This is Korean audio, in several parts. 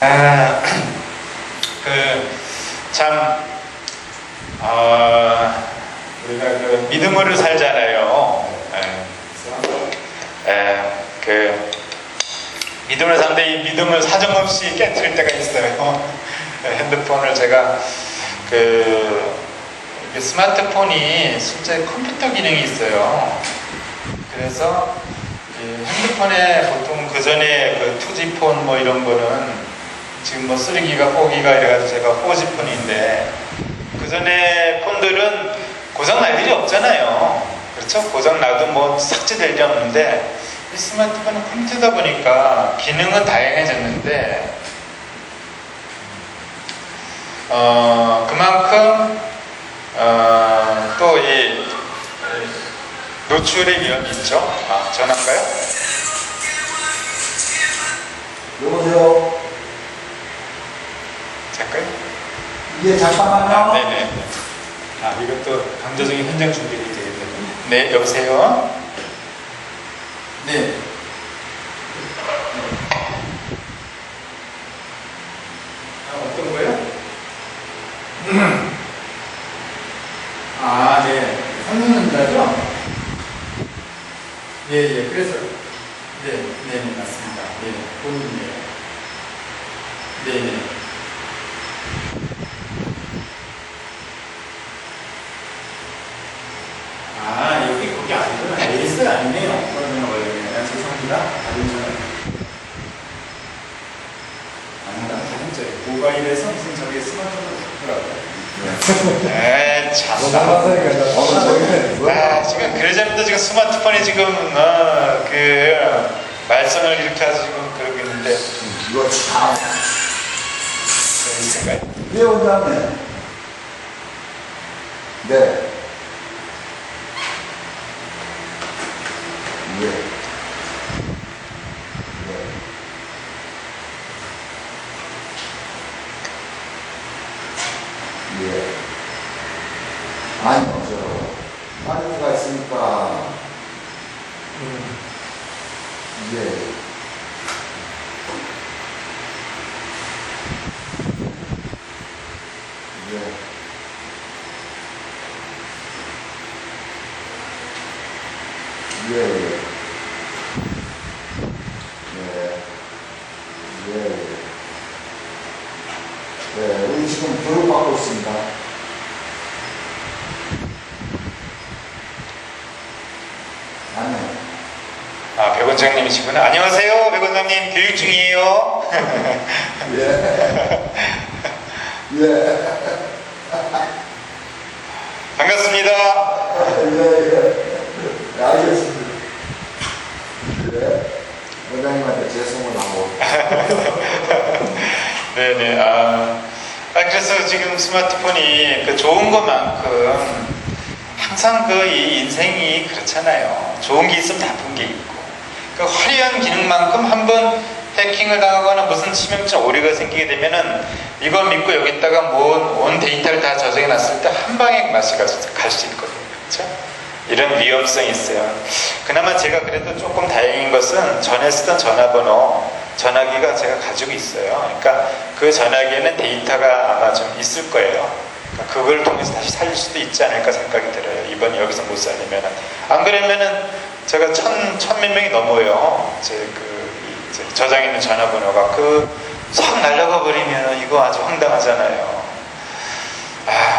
아, 참, 우리가 믿음으로 살잖아요. 믿음을 사는데 이 믿음을 사정없이 깨뜨릴 때가 있어요. 핸드폰을 제가, 이게 스마트폰이 실제 컴퓨터 기능이 있어요. 그래서 핸드폰에 보통 그 전에 2G폰 뭐 이런 거는 지금 뭐 3기가 4기가 이래가지고 제가 4G폰인데 그 전에 폰들은 고장날 일이 없잖아요. 그렇죠? 고장나도 뭐 삭제될 게 없는데 이 스마트폰은 컴퓨터다 보니까 기능은 다양해졌는데 그만큼 또 이 노출의 위험이 있죠. 전화인가요? 여보세요? 잠깐. 예, 잠깐만요. 네네. 이것도 강제적인 현장 준비가 되겠네요. 네, 여보세요? 네. 어떤 거요? 네. 성능문자죠? 예, 그래서, 네, 맞습니다. 네, 본인이에요. 네네. 여기 거기 아니구나. AS 아니네요. 그러면 원래 죄송합니다. 다른 전화. 아니다. 진짜 모바일에서 무슨 저기 스마트폰을 바꾸라고. 참나. 지금 그러자면도 지금 스마트폰이 지금 말썽을 일으켜서 지금 그러고 있는데 이거 참. 있을까요? 예, 원장님. 네. 예. 예. 아니요, 마이크가 있으니까. 예. 예. 네, 우리 지금 교육받고 있습니다. 아니요. 백 원장님이시구나. 안녕하세요, 백 원장님. 교육 중이에요. 예. 예. 반갑습니다. 예. 알겠습니다. 예. 원장님한테 죄송을 하고. 네네. 그래서 지금 스마트폰이 좋은 것만큼 항상 이 인생이 그렇잖아요. 좋은 게 있으면 나쁜 게 있고. 그 화려한 기능만큼 한번 해킹을 당하거나 무슨 치명적 오류가 생기게 되면은 이거 믿고 여기다가 온 데이터를 다 저장해 놨을 때 한 방에 맛이 갈 수 있거든요. 그렇죠? 이런 위험성이 있어요. 그나마 제가 그래도 조금 다행인 것은 전에 쓰던 전화기가 제가 가지고 있어요. 그러니까 그 전화기에는 데이터가 아마 좀 있을 거예요. 그러니까 그걸 통해서 다시 살릴 수도 있지 않을까 생각이 들어요. 이번에 여기서 못 살리면은. 안 그러면은 제가 천몇 명이 넘어요. 저장해 있는 전화번호가 싹 날아가 버리면 이거 아주 황당하잖아요.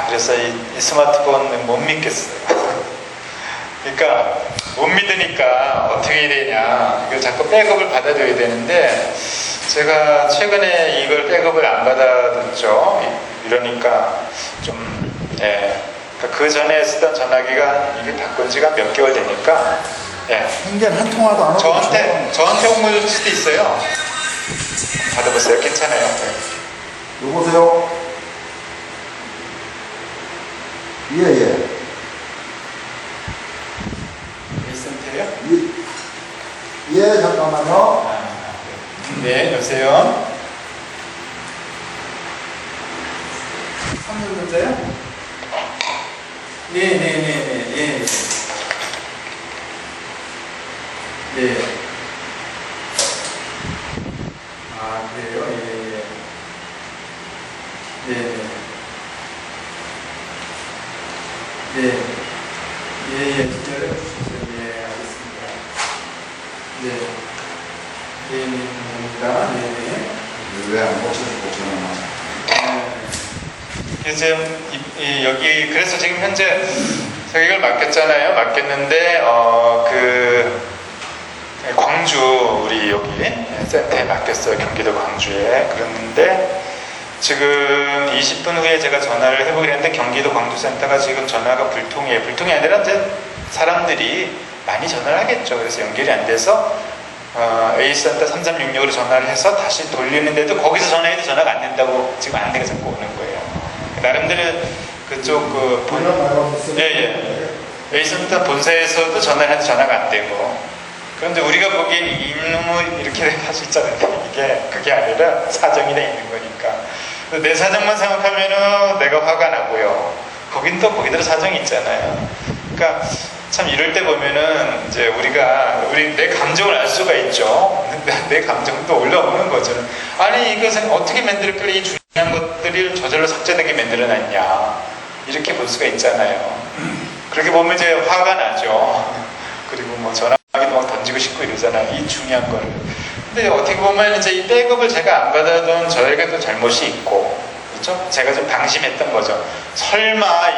그래서 이 스마트폰은 못 믿겠어요. 그러니까 못 믿으니까 어떻게 해야 되냐, 이걸 자꾸 백업을 받아줘야 되는데 제가 최근에 이걸 백업을 안 받아줬죠. 이러니까 그 전에 쓰던 전화기가 이게 바꾼 지가 몇 개월 되니까 행전 한 통화도 안 하고 저한테 온 걸 수도 있어요. 받아보세요. 괜찮아요. 여보세요? 예. 리센트예요? 예, 잠깐만요. 네, 여보세요? 삼성전자요? 네. 네. 그래요? 예. 네. 네. 예, 기다려 주시죠. 예, 알겠습니다. 네. 네, 감사합니다. 네. 왜안 고쳐주고 요즘 여기 그래서 지금 현재 제가 이걸 맡겼잖아요. 맡겼는데 광주 우리 여기 센터에 맡겼어요. 경기도 광주에. 그랬는데 지금 20분 후에 제가 전화를 해보기로 했는데 경기도 광주센터가 지금 전화가 불통이에요. 불통이 아니라 이제 사람들이 많이 전화를 하겠죠. 그래서 연결이 안 돼서 A센터 3366으로 전화를 해서 다시 돌리는데도 거기서 전화해도 전화가 안 된다고 지금 안내가 자꾸 오는 거예요. 나름대로 그쪽 A센터 본사에서도 전화를 해도 전화가 안 되고, 그런데 우리가 보기엔 이놈을 이렇게 할 수 있잖아요. 그게 아니라 사정이 돼 있는 거니까. 내 사정만 생각하면은 내가 화가 나고요. 거긴 또 거기대로 사정이 있잖아요. 그러니까 참 이럴 때 보면은 이제 내 감정을 알 수가 있죠. 내 감정도 올라오는 거죠. 아니 이것은 어떻게 만들었길래 이 중요한 것들이 저절로 삭제되게 만들어놨냐, 이렇게 볼 수가 있잖아요. 그렇게 보면 이제 화가 나죠. 그리고 뭐 전화기도 막 던지고 싶고 이러잖아요. 이 중요한 거를. 근데 어떻게 보면 이제 이 백업을 제가 안 받아둔 저에게도 잘못이 있고, 그렇죠? 제가 좀 방심했던 거죠. 설마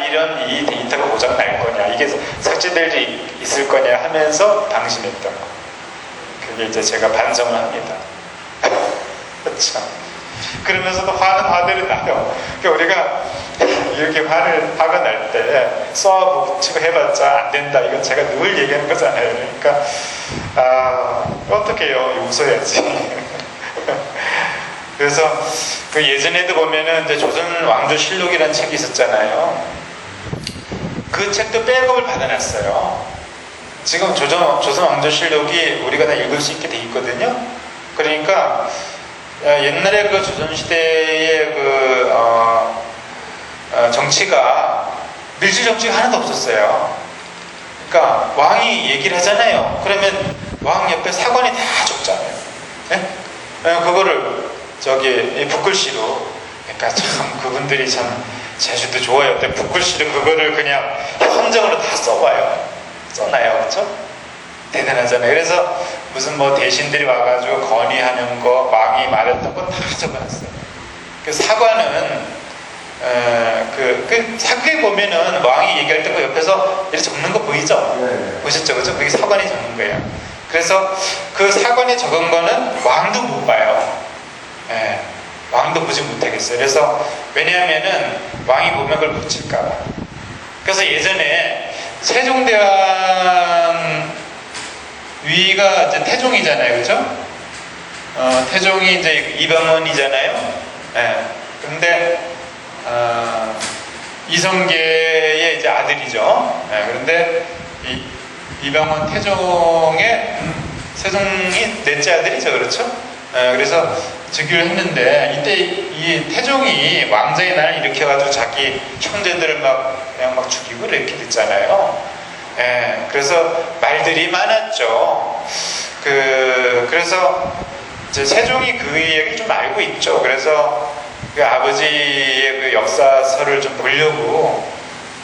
이 데이터가 고장 날 거냐, 이게 삭제될 일 있을 거냐 하면서 방심했던 거. 그게 이제 제가 반성을 합니다. 그렇죠. 그러면서도 화는 화대로 나요. 그러니까 우리가 이렇게 화가 날 때 쏘아붙이고 해봤자 안 된다. 이건 제가 늘 얘기하는 거잖아요. 그러니까 어떻게 해요? 웃어야지. 그래서 그 예전에도 보면은 이제 조선 왕조실록이라는 책이 있었잖아요. 그 책도 백업을 받아놨어요. 지금 조선 왕조실록이 우리가 다 읽을 수 있게 돼 있거든요. 그러니까 옛날에 그 조선시대의 정치가 밀실 정치가 하나도 없었어요. 그러니까 왕이 얘기를 하잖아요. 그러면 왕 옆에 사관이 다 적잖아요. 네? 그거를 붓글씨로, 그러니까 참 그분들이 참 제주도 좋아요. 붓글씨로 그거를 그냥 함정으로 다 써놔요. 그렇죠? 대단하잖아요. 그래서 무슨 뭐 대신들이 와가지고 건의하는 거, 왕이 말했던 거 다 적어놨어요. 그 사관은 사극에 보면은 왕이 얘기할 때 그 옆에서 이렇게 적는 거 보이죠? 네. 보셨죠? 그죠? 그게 사관이 적는 거예요. 그래서 그 사관이 적은 거는 왕도 못 봐요. 예, 왕도 보지 못하겠어요. 그래서 왜냐하면은 왕이 보면 그걸 묻힐까봐. 그래서 예전에 세종대왕 위가 이제 태종이잖아요, 그렇죠? 태종이 이제 이방원이잖아요. 예. 근데 이성계의 이제 아들이죠. 예. 그런데 이방원 태종의 세종이 넷째 아들이죠, 그렇죠? 그래서 즉위를 했는데 이때 이 태종이 왕자의 난을 일으켜가지고 자기 형제들을 그냥 막 죽이고 이렇게 됐잖아요. 예, 그래서 말들이 많았죠. 그래서 이제 세종이 그 얘기를 좀 알고 있죠. 그래서 그 아버지의 그 역사서를 좀 보려고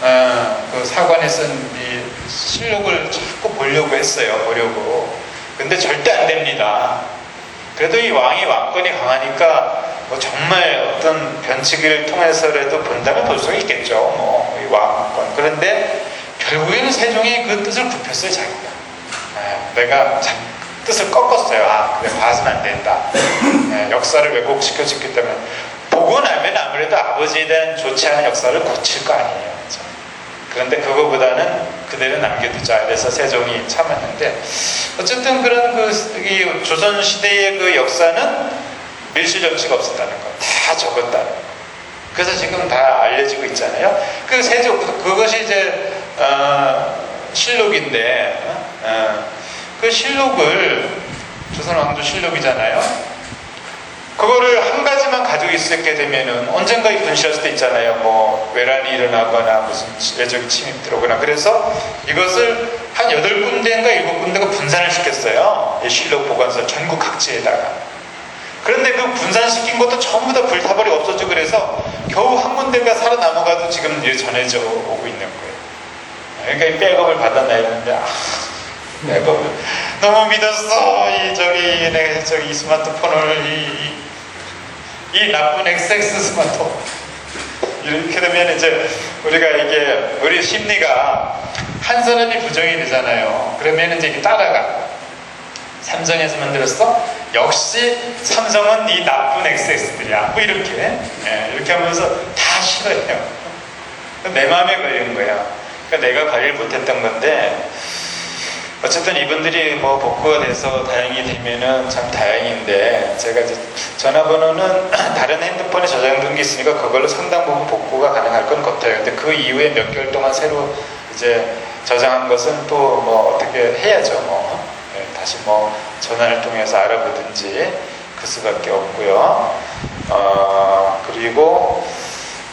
그 사관에 쓴 이 실록을 자꾸 보려고 했어요. 근데 절대 안 됩니다. 그래도 이 왕이 왕권이 강하니까 뭐 정말 어떤 변칙을 통해서라도 본다면 볼 수가 있겠죠. 뭐 이 왕권. 그런데 결국에는 세종이 그 뜻을 굽혔어요, 자기가. 내가 뜻을 꺾었어요. 그래, 봐서는 안 된다. 역사를 왜곡시켜줬기 때문에. 보고 나면 아무래도 아버지에 대한 좋지 않은 역사를 고칠 거 아니에요. 그렇죠? 그런데 그거보다는 그대로 남겨두자. 그래서 세종이 참았는데, 어쨌든 그런 이 조선시대의 그 역사는 밀실 정치가 없었다는 거. 다 적었다는 거. 그래서 지금 다 알려지고 있잖아요. 그 세종, 그것이 이제, 실록인데, 그 실록을, 조선왕조실록이잖아요. 그거를 한 가지만 가지고 있게 되면은 언젠가 분실할 수도 있잖아요. 뭐, 외란이 일어나거나 무슨 외적인 침입 들어오거나. 그래서 이것을 한 8군데인가 7군데가 분산을 시켰어요. 이 실록 보관소 전국 각지에다가. 그런데 그 분산시킨 것도 전부 다 불타버리고 없어지고 그래서 겨우 한 군데가 살아남아가도 지금 이제 전해져 오고 있는 거예요. 그러니까 이 백업을 받았나 이러는데 백업을 너무 믿었어. 저기 스마트폰을 이 나쁜 XX 스마트폰 이렇게 되면 이제 우리가 이게 우리 심리가 한 사람이 부정이 되잖아요. 그러면 이제 이게 따라가. 삼성에서 만들었어? 역시 삼성은 이 나쁜 XX들이야. 뭐 이렇게 이렇게 하면서 다 싫어해요. 내 마음에 걸린 거야. 그러니까 내가 관리를 못했던 건데 어쨌든 이분들이 뭐 복구가 돼서 다행이 되면은 참 다행인데 제가 이제 전화번호는 다른 핸드폰에 저장된 게 있으니까 그걸로 상당 부분 복구가 가능할 건 같아요. 근데 그 이후에 몇 개월 동안 새로 이제 저장한 것은 또 뭐 어떻게 해야죠. 뭐 다시 뭐 전화를 통해서 알아보든지 그 수밖에 없고요. 그리고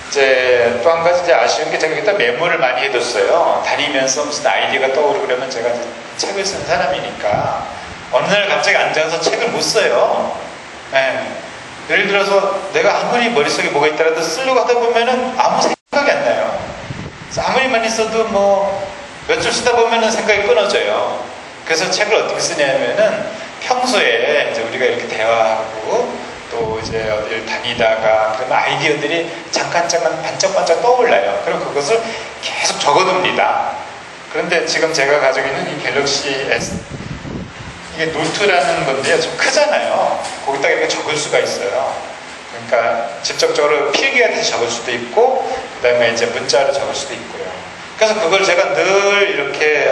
이제 또 한 가지 이제 아쉬운 게 제가 일단 메모를 많이 해뒀어요. 다니면서 무슨 아이디어가 떠오르고 그러면 제가 이제 책을 쓴 사람이니까 어느 날 갑자기 앉아서 책을 못 써요. 예를 들어서 내가 아무리 머릿속에 뭐가 있더라도 쓰려고 하다 보면은 아무 생각이 안 나요. 그래서 아무리 많이 써도 뭐 몇 줄 쓰다 보면은 생각이 끊어져요. 그래서 책을 어떻게 쓰냐면은 평소에 이제 우리가 이렇게 대화하고 또 이제 어디를 다니다가 그러면 아이디어들이 잠깐 반짝반짝 떠올라요. 그럼 그것을 계속 적어둡니다. 그런데 지금 제가 가지고 있는 이 갤럭시 S 이게 노트라는 건데요. 좀 크잖아요. 거기다가 이렇게 적을 수가 있어요. 그러니까 직접적으로 필기하듯이 적을 수도 있고 그 다음에 이제 문자로 적을 수도 있고요. 그래서 그걸 제가 늘 이렇게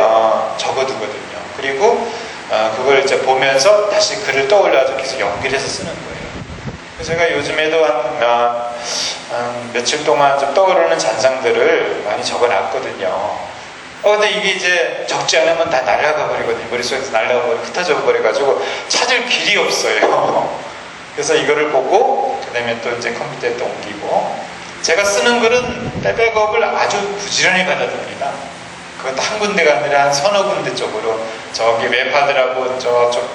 적어두거든요. 그리고 그걸 이제 보면서 다시 글을 떠올려서 계속 연결해서 쓰는 거예요. 제가 요즘에도 한 며칠 동안 좀 떠오르는 잔상들을 많이 적어놨거든요. 근데 이게 이제 적지 않으면 다 날아가 버리거든요. 머릿속에서 날아가 버리고 흩어져 버려가지고 찾을 길이 없어요. 그래서 이거를 보고 그 다음에 또 이제 컴퓨터에 또 옮기고 제가 쓰는 글은 백업을 아주 부지런히 받아듭니다. 그것도 한 군데가 아니라 한 서너 군데 쪽으로 저기 웹하드라고 저쪽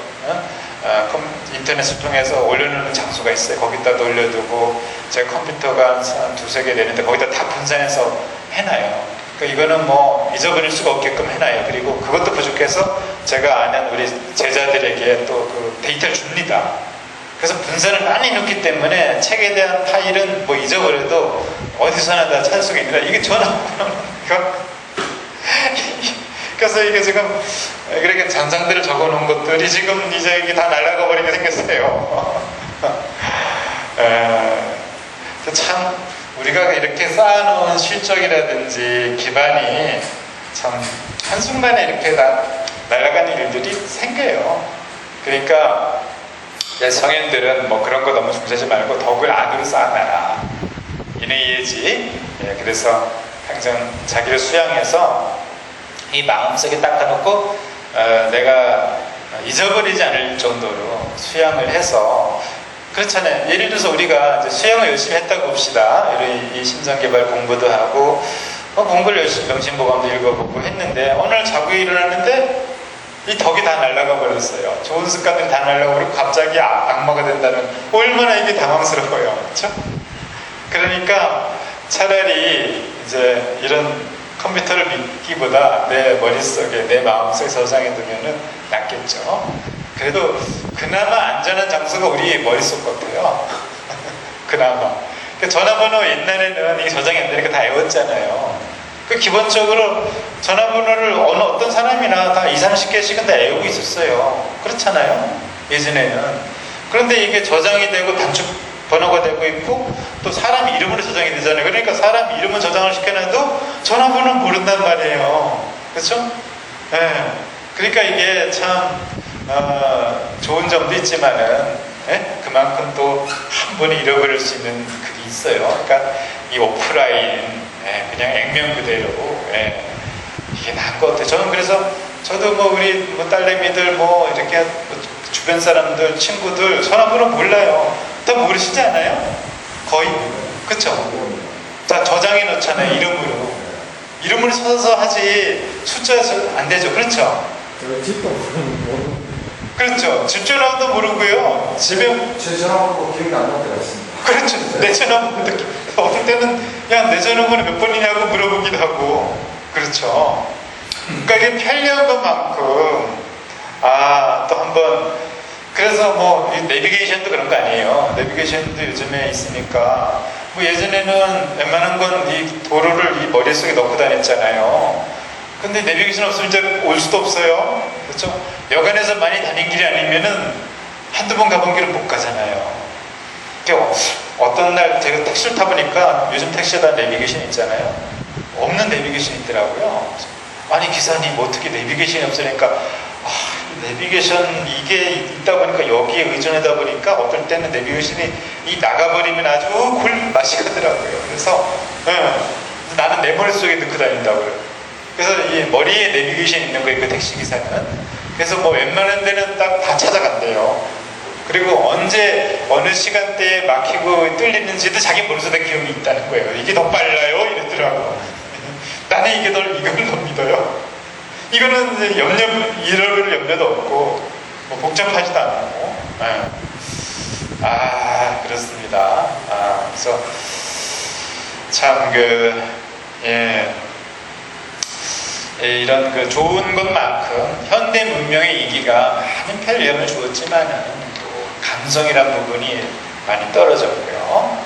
인터넷을 통해서 올려놓는 장소가 있어요. 거기다 올려두고 제 컴퓨터가 한 두세 개 되는데 거기다 다 분산해서 해놔요. 그러니까 이거는 뭐 잊어버릴 수가 없게끔 해놔요. 그리고 그것도 부족해서 제가 아는 우리 제자들에게 또 그 데이터를 줍니다. 그래서 분산을 많이 해놓기 때문에 책에 대한 파일은 뭐 잊어버려도 어디서나 다 찾을 수가 있는데 이게 전화번호는 그래서 이게 지금 그렇게 잔상들을 적어놓은 것들이 지금 이제 이게 다 날아가 버리게 생겼어요. 참 우리가 이렇게 쌓아놓은 실적이라든지 기반이 참 한순간에 이렇게 다 날아가는 일들이 생겨요. 그러니까 성인들은 뭐 그런 거 너무 중시하지 말고 덕을 안으로 쌓아놔라. 이내 예지. 그래서 항상 자기를 수양해서 이 마음속에 닦아놓고 내가 잊어버리지 않을 정도로 수양을 해서 그렇잖아요. 예를 들어서 우리가 이제 수양을 열심히 했다고 봅시다. 이 심장개발 공부도 하고 공부를 열심히 명심보감도 읽어보고 했는데 어느 날 자고 일어났는데 이 덕이 다 날아가 버렸어요. 좋은 습관들이 다 날아가 버리고 갑자기 악마가 된다는 얼마나 이게 당황스러워요. 그렇죠? 그러니까 차라리 이제 이런 컴퓨터를 믿기보다 내 머릿속에 내 마음속에 저장해두면은 낫겠죠. 그래도 그나마 안전한 장소가 우리 머릿속 같아요. 그나마. 전화번호 옛날에는 이게 저장이 안 되니까 다 외웠잖아요. 그 기본적으로 전화번호를 어떤 사람이나 다 20, 30개씩은 다 외우고 있었어요. 그렇잖아요. 예전에는. 그런데 이게 저장이 되고 단축 번호가 되고 있고 또 사람 이름으로 저장이 되잖아요. 그러니까 사람 이름은 저장을 시켜놔도 전화번호는 모른단 말이에요. 그렇죠? 네. 그러니까 이게 참 좋은 점도 있지만은 그만큼 또 한 번에 잃어버릴 수 있는 그게 있어요. 그러니까 이 오프라인 그냥 액면 그대로 이게 나은 것 같아요. 저는 그래서 저도 뭐 우리 뭐 딸내미들 뭐 이렇게 뭐 주변 사람들 친구들 전화번호 몰라요. 다 모르시지 않아요? 거의 그쵸? 다 저장해 놓잖아요. 이름으로 써서 하지 숫자에서 안 되죠. 그렇죠? 집도 모르고 그렇죠. 집전화도 모르고요. 집에 제 전화번호 기억이 안 날 때가 있습니다. 그렇죠. 내 전화번호 느낌. 어떨 때는 야 내 전화번호 몇 번이냐고 물어보기도 하고 그렇죠. 그러니까 이게 편리한 것만큼 또 한번 그래서 뭐 이 내비게이션도 그런 거 아니에요. 내비게이션도 요즘에 있으니까 뭐 예전에는 웬만한 건 이 도로를 이 머릿속에 넣고 다녔잖아요. 근데 내비게이션 없으면 이제 올 수도 없어요. 그렇죠? 여간에서 많이 다닌 길이 아니면은 한두 번 가본 길은 못 가잖아요. 그러니까 어떤 날 제가 택시를 타보니까 요즘 택시에 다 내비게이션 있잖아요. 없는 내비게이션이 있더라고요. 아니 기사님 어떻게 내비게이션이 없으니까 내비게이션 이게 있다 보니까 여기에 의존하다 보니까 어떨 때는 내비게이션이 이 나가버리면 아주 골맛이 가더라고요. 그래서 나는 내 머릿속에 넣고 다닌다고요. 그래서 이 머리에 내비게이션 있는 거예요, 그 택시 기사는. 그래서 뭐 웬만한 데는 딱 다 찾아간대요. 그리고 언제 어느 시간대에 막히고 뚫리는지도 자기 머릿속에 기억이 있다는 거예요. 이게 더 빨라요 이러더라고. 나는 이걸 더 믿어요. 이거는 이제 잃어버릴 염려도 없고 뭐 복잡하지도 않고. 그렇습니다. 그래서 참 이런 그 좋은 것만큼 현대 문명의 이기가 많은 편리함을 주었지만은 또 감성이란 부분이 많이 떨어졌고요.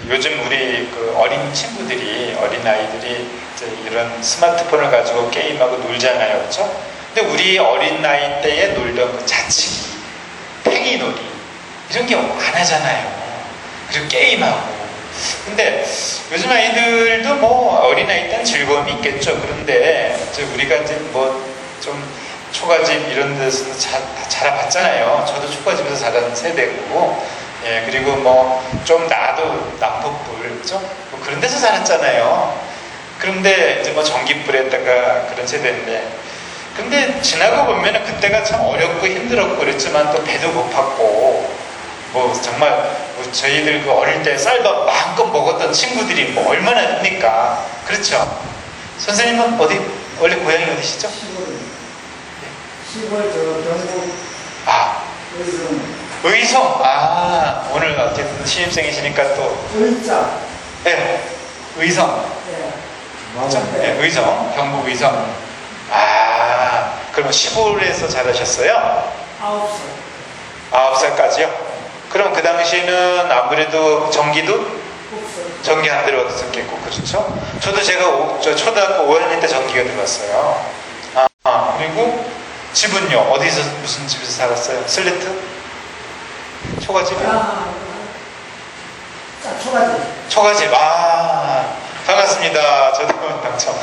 요즘 우리 그 어린 친구들이, 어린 아이들이 이제 이런 스마트폰을 가지고 게임하고 놀잖아요, 그렇죠? 근데 우리 어린 나이 때에 놀던 그 자치기, 팽이놀이 이런 게 안 하잖아요. 그리고 게임하고. 근데 요즘 아이들도 뭐 어린 아이 때는 즐거움이 있겠죠. 그런데 이제 우리가 이제 뭐 좀 초가집 이런 데서 다 자라봤잖아요. 저도 초가집에서 자란 세대고. 그리고 뭐 좀 나도 남북불 그죠? 뭐 그런 데서 살았잖아요. 그런데 이제 뭐 전기불에다가 그런 세대인데, 근데 지나고 보면은 그때가 참 어렵고 힘들었고 그랬지만 또 배도 고팠고 뭐 정말 뭐 저희들 그 어릴 때 쌀밥 마음껏 먹었던 친구들이 뭐 얼마나 됩니까? 그렇죠? 선생님은 원래 고향이 어디시죠? 시골 경북 의성. 오늘 어쨌든 신입생이시니까 또 의자. 의성. 맞아요. 의성, 경북 의성. 그럼 시골에서 자라셨어요? 9살. 9살까지요? 그럼 그 당시에는 아무래도 전기도 전기 안 들어왔었겠고, 그렇죠? 저도 제가 초등학교 5학년 때 전기가 들어왔어요. 그리고 집은요? 어디서 무슨 집에서 살았어요? 슬리트? 초가집이요? 초가집. 반갑습니다. 저도 당첨.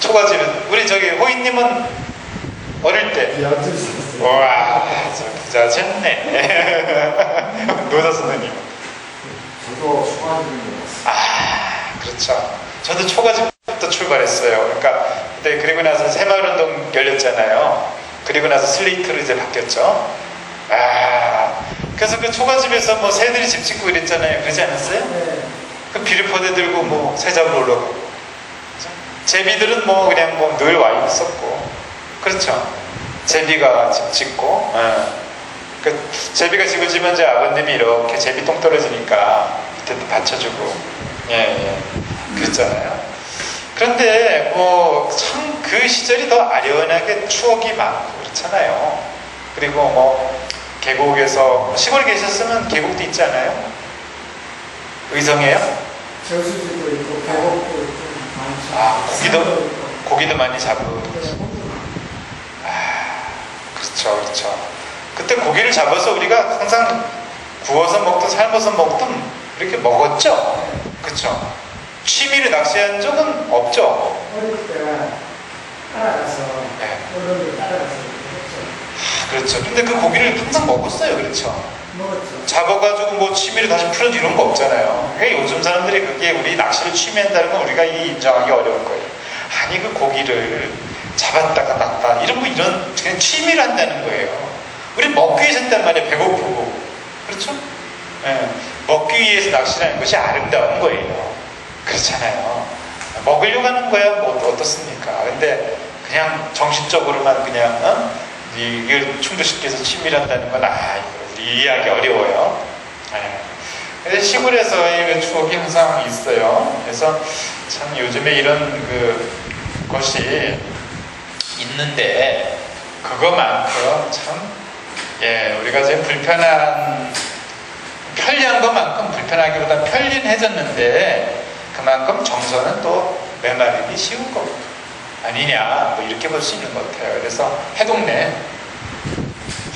초가집은 우리 저기 호이님은 어릴 때. 와, 저 부자셨네. 노자 선생님. 저도 초가집입니다. 그렇죠. 저도 초가집부터 출발했어요. 그러니까 그때 그리고 나서 새마을운동 열렸잖아요. 그리고 나서 슬레이트로 이제 바뀌었죠. 그래서 그 초가집에서 뭐 새들이 집 짓고 이랬잖아요. 그러지 않았어요? 네. 그 비료포대 들고 뭐 새 잡으러 올라가고. 그렇죠? 제비들은 뭐 그냥 뭐 늘 와 있었고. 그렇죠. 제비가 집 짓고. 그 제비가 집을 지면 이제 아버님이 이렇게 제비똥 떨어지니까 밑에도 받쳐주고. 그랬잖아요. 그런데 뭐 참 그 시절이 더 아련하게 추억이 많고 그렇잖아요. 그리고 뭐 계곡에서 시골에 계셨으면 계곡도 있지 않아요? 의성에요? 저수지도 있고 계곡도 있고 고기도 많이 잡고. 그렇죠. 그때 고기를 잡아서 우리가 항상 구워서 먹든 삶아서 먹든 이렇게 먹었죠. 그렇죠. 취미로 낚시한 적은 없죠. 어릴 때 따라가서 어른들 따라가서 그렇죠. 근데 그 고기를 항상 먹었어요. 그렇죠. 먹었죠. 잡아가지고 뭐 취미를 다시 풀어주 이런 거 없잖아요. 그러니까 요즘 사람들이 그게 우리 낚시를 취미한다는 건 우리가 인정하기 어려울 거예요. 아니 그 고기를 잡았다가 놨다 이런 그냥 취미를 한다는 거예요. 우리 먹기 위해서 한단 말이에요. 배고프고. 그렇죠? 먹기 위해서 낚시를 하는 것이 아름다운 거예요. 그렇잖아요. 먹으려고 하는 거야 뭐 어떻습니까? 근데 그냥 정신적으로만 그냥 이걸 충돌시켜서 친밀한다는 건 이거 이해하기 어려워요. 그래서 시골에서의 그 추억이 항상 있어요. 그래서 참 요즘에 이런 것이 있는데 그거만큼 참 우리가 지금 편리한 것만큼 불편하기보다 편리해졌는데 그만큼 정서는 또 메마르기 쉬운 거 아니냐 이렇게 볼 수 있는 것 같아요. 그래서 해동네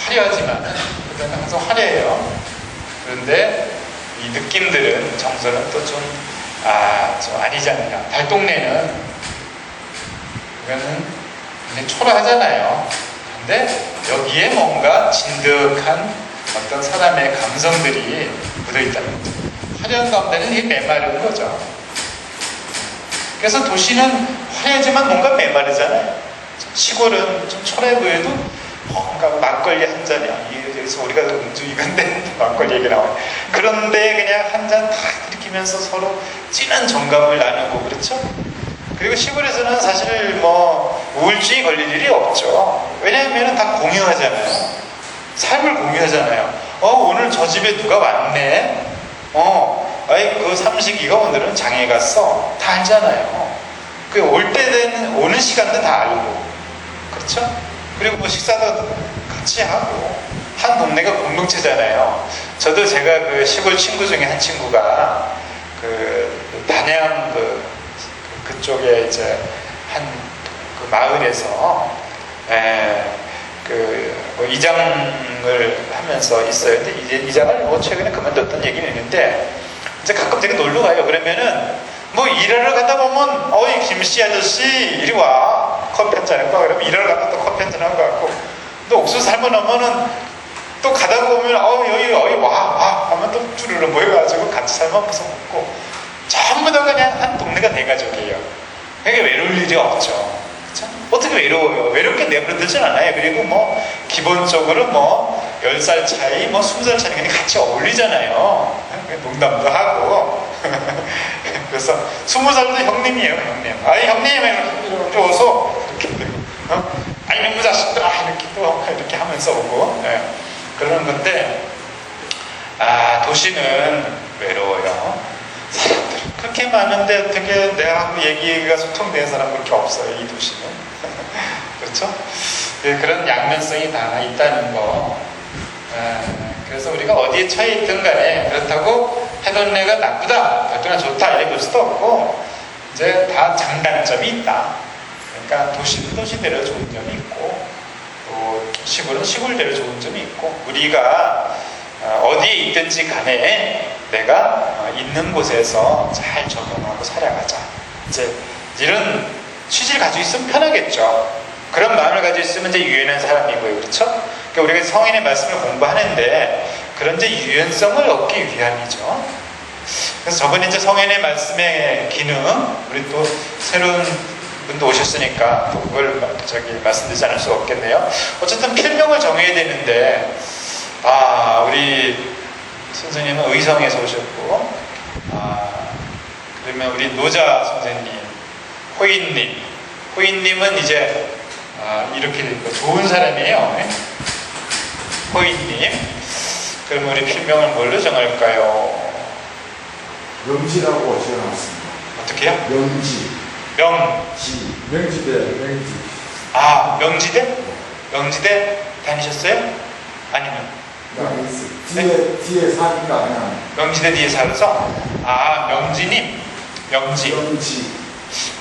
화려하지만 그때는 항상 화려해요. 그런데 이 느낌들은 정서는 또 좀 아니지 않느냐. 달동네는 이거는 굉장히 초라하잖아요. 근데 여기에 뭔가 진득한 어떤 사람의 감성들이 묻어있다는 거죠. 화려한 가운데는 이게 메마른 거죠. 그래서 도시는 화려하지만 뭔가 메마르잖아요. 시골은 좀 초라해 보여도 뭔가 막걸리 한 잔이야. 여기서 우리가 음주 이건데 막걸리 얘기 나와요. 그런데 그냥 한 잔 탁 들이키면서 서로 진한 정감을 나누고 그렇죠? 그리고 시골에서는 사실 우울증이 걸릴 일이 없죠. 왜냐하면 다 공유하잖아요. 삶을 공유하잖아요. 오늘 저 집에 누가 왔네. 그 삼식이가 오늘은 장에 갔어. 다 알잖아요. 올 때 되는 오는 시간도 다 알고, 그렇죠? 그리고 식사도 같이 하고 한 동네가 공동체잖아요. 저도 제가 그 시골 친구 중에 한 친구가 단양 그쪽에 이제 한 마을에서 이장을 하면서 있어요. 근데 이제 이장을 최근에 그만뒀던 얘기는 있는데 이제 가끔 되게 놀러 가요. 그러면은 일하러 가다 보면 어이 김씨 아저씨 이리 와 커피 한잔 할까? 그러면 일하러 가면 또 커피 한잔 한거 같고 또 옥수수 삶아 놓으면은 또 가다 보면 여기 와 하면 또 쭈르르 모여가지고 같이 삶아서 먹고 전부 다 그냥 한 동네가 대가족이에요. 그러니까 외로울 일이 없죠. 그쵸? 어떻게 외로워요? 외롭게 내버려두진 않아요. 그리고 기본적으로 10살 차이, 20살 차이 그냥 같이 어울리잖아요. 농담도 하고. 그래서 20살도 형님이에요, 형님. 형님, 이렇게 오서 이렇게 되고, 이놈의 자식들아 이렇게 또 이렇게 하면서 오고 그러는 건데 도시는 외로워요. 사람들 그렇게 많은데 어떻게 내하고 얘기가 소통되는 사람 그렇게 없어요. 이 도시는. 그렇죠? 그런 양면성이 다 있다는 거. 그래서 우리가 어디에 처해 있든 간에 그렇다고 해동네가 나쁘다, 달동네가 좋다 이렇게 볼 수도 없고 이제 다 장단점이 있다. 그러니까 도시는 도시대로 좋은 점이 있고 또 시골은 시골대로 좋은 점이 있고 우리가 어디에 있든지 간에 내가 있는 곳에서 잘 적응하고 살아가자. 이제 이런 취지를 가지고 있으면 편하겠죠. 그런 마음을 가지고 있으면 이제 유연한 사람이고요. 그렇죠? 그러니까 우리가 성인의 말씀을 공부하는데 그런 이제 유연성을 얻기 위함이죠. 그래서 저번에 이제 성인의 말씀의 기능, 우리 또 새로운 분도 오셨으니까 또 그걸 말씀드리지 않을 수 없겠네요. 어쨌든 필명을 정해야 되는데 우리 선생님은 의성에서 오셨고 그러면 우리 노자 선생님, 호인님은 이제 이렇게 되니까 좋은 사람이에요. 호인님. 그러면 우리 필명을 뭘로 정할까요? 명지라고 지어놨습니다. 어떻게요? 명지대. 명지대? 명지대 다니셨어요? 아니면? 뒤에 사니까 그냥. 명지대 뒤에 살아서? 명지님?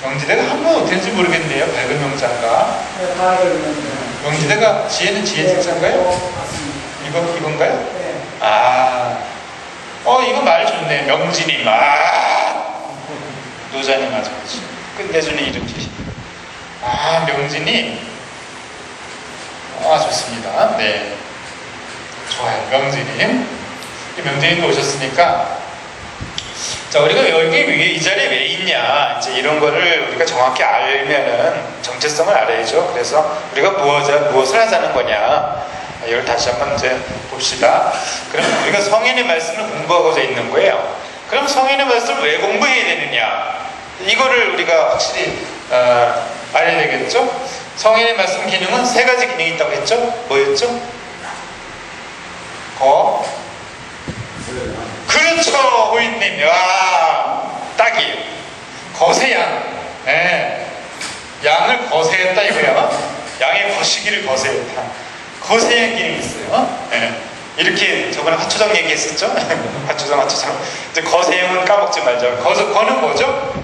명지대가 한번 어땠는지 모르겠네요. 밝은 명자인가? 네, 밝은 명자. 명지대가 지혜는 지혜 책자인가요? 이건가요? 네. 이거 말 좋네. 명지님. 노자님 아주 끝내주는 이름이시. 명지님. 좋습니다. 네. 좋아요. 명지님. 명지님도 오셨으니까. 자, 우리가 여기 위에 이 자리에 왜 있냐. 이제 이런 거를 우리가 정확히 알면은 정체성을 알아야죠. 그래서 우리가 무엇을 하자는 거냐. 이걸 다시 한번 이제 봅시다. 그럼 우리가 성인의 말씀을 공부하고자 있는 거예요. 그럼 성인의 말씀을 왜 공부해야 되느냐? 이거를 우리가 확실히 알아야 되겠죠? 성인의 말씀 기능은 세 가지 기능이 있다고 했죠? 뭐였죠? 그렇죠, 호인님. 와, 딱이에요. 거세양. 예. 양을 거세했다 이거야. 양의 거시기를 거세했다. 거세양 기능이 있어요. 예. 이렇게 저번에 화초장 얘기했었죠? 화초장. 이제 거세형은 까먹지 말자. 거는 뭐죠?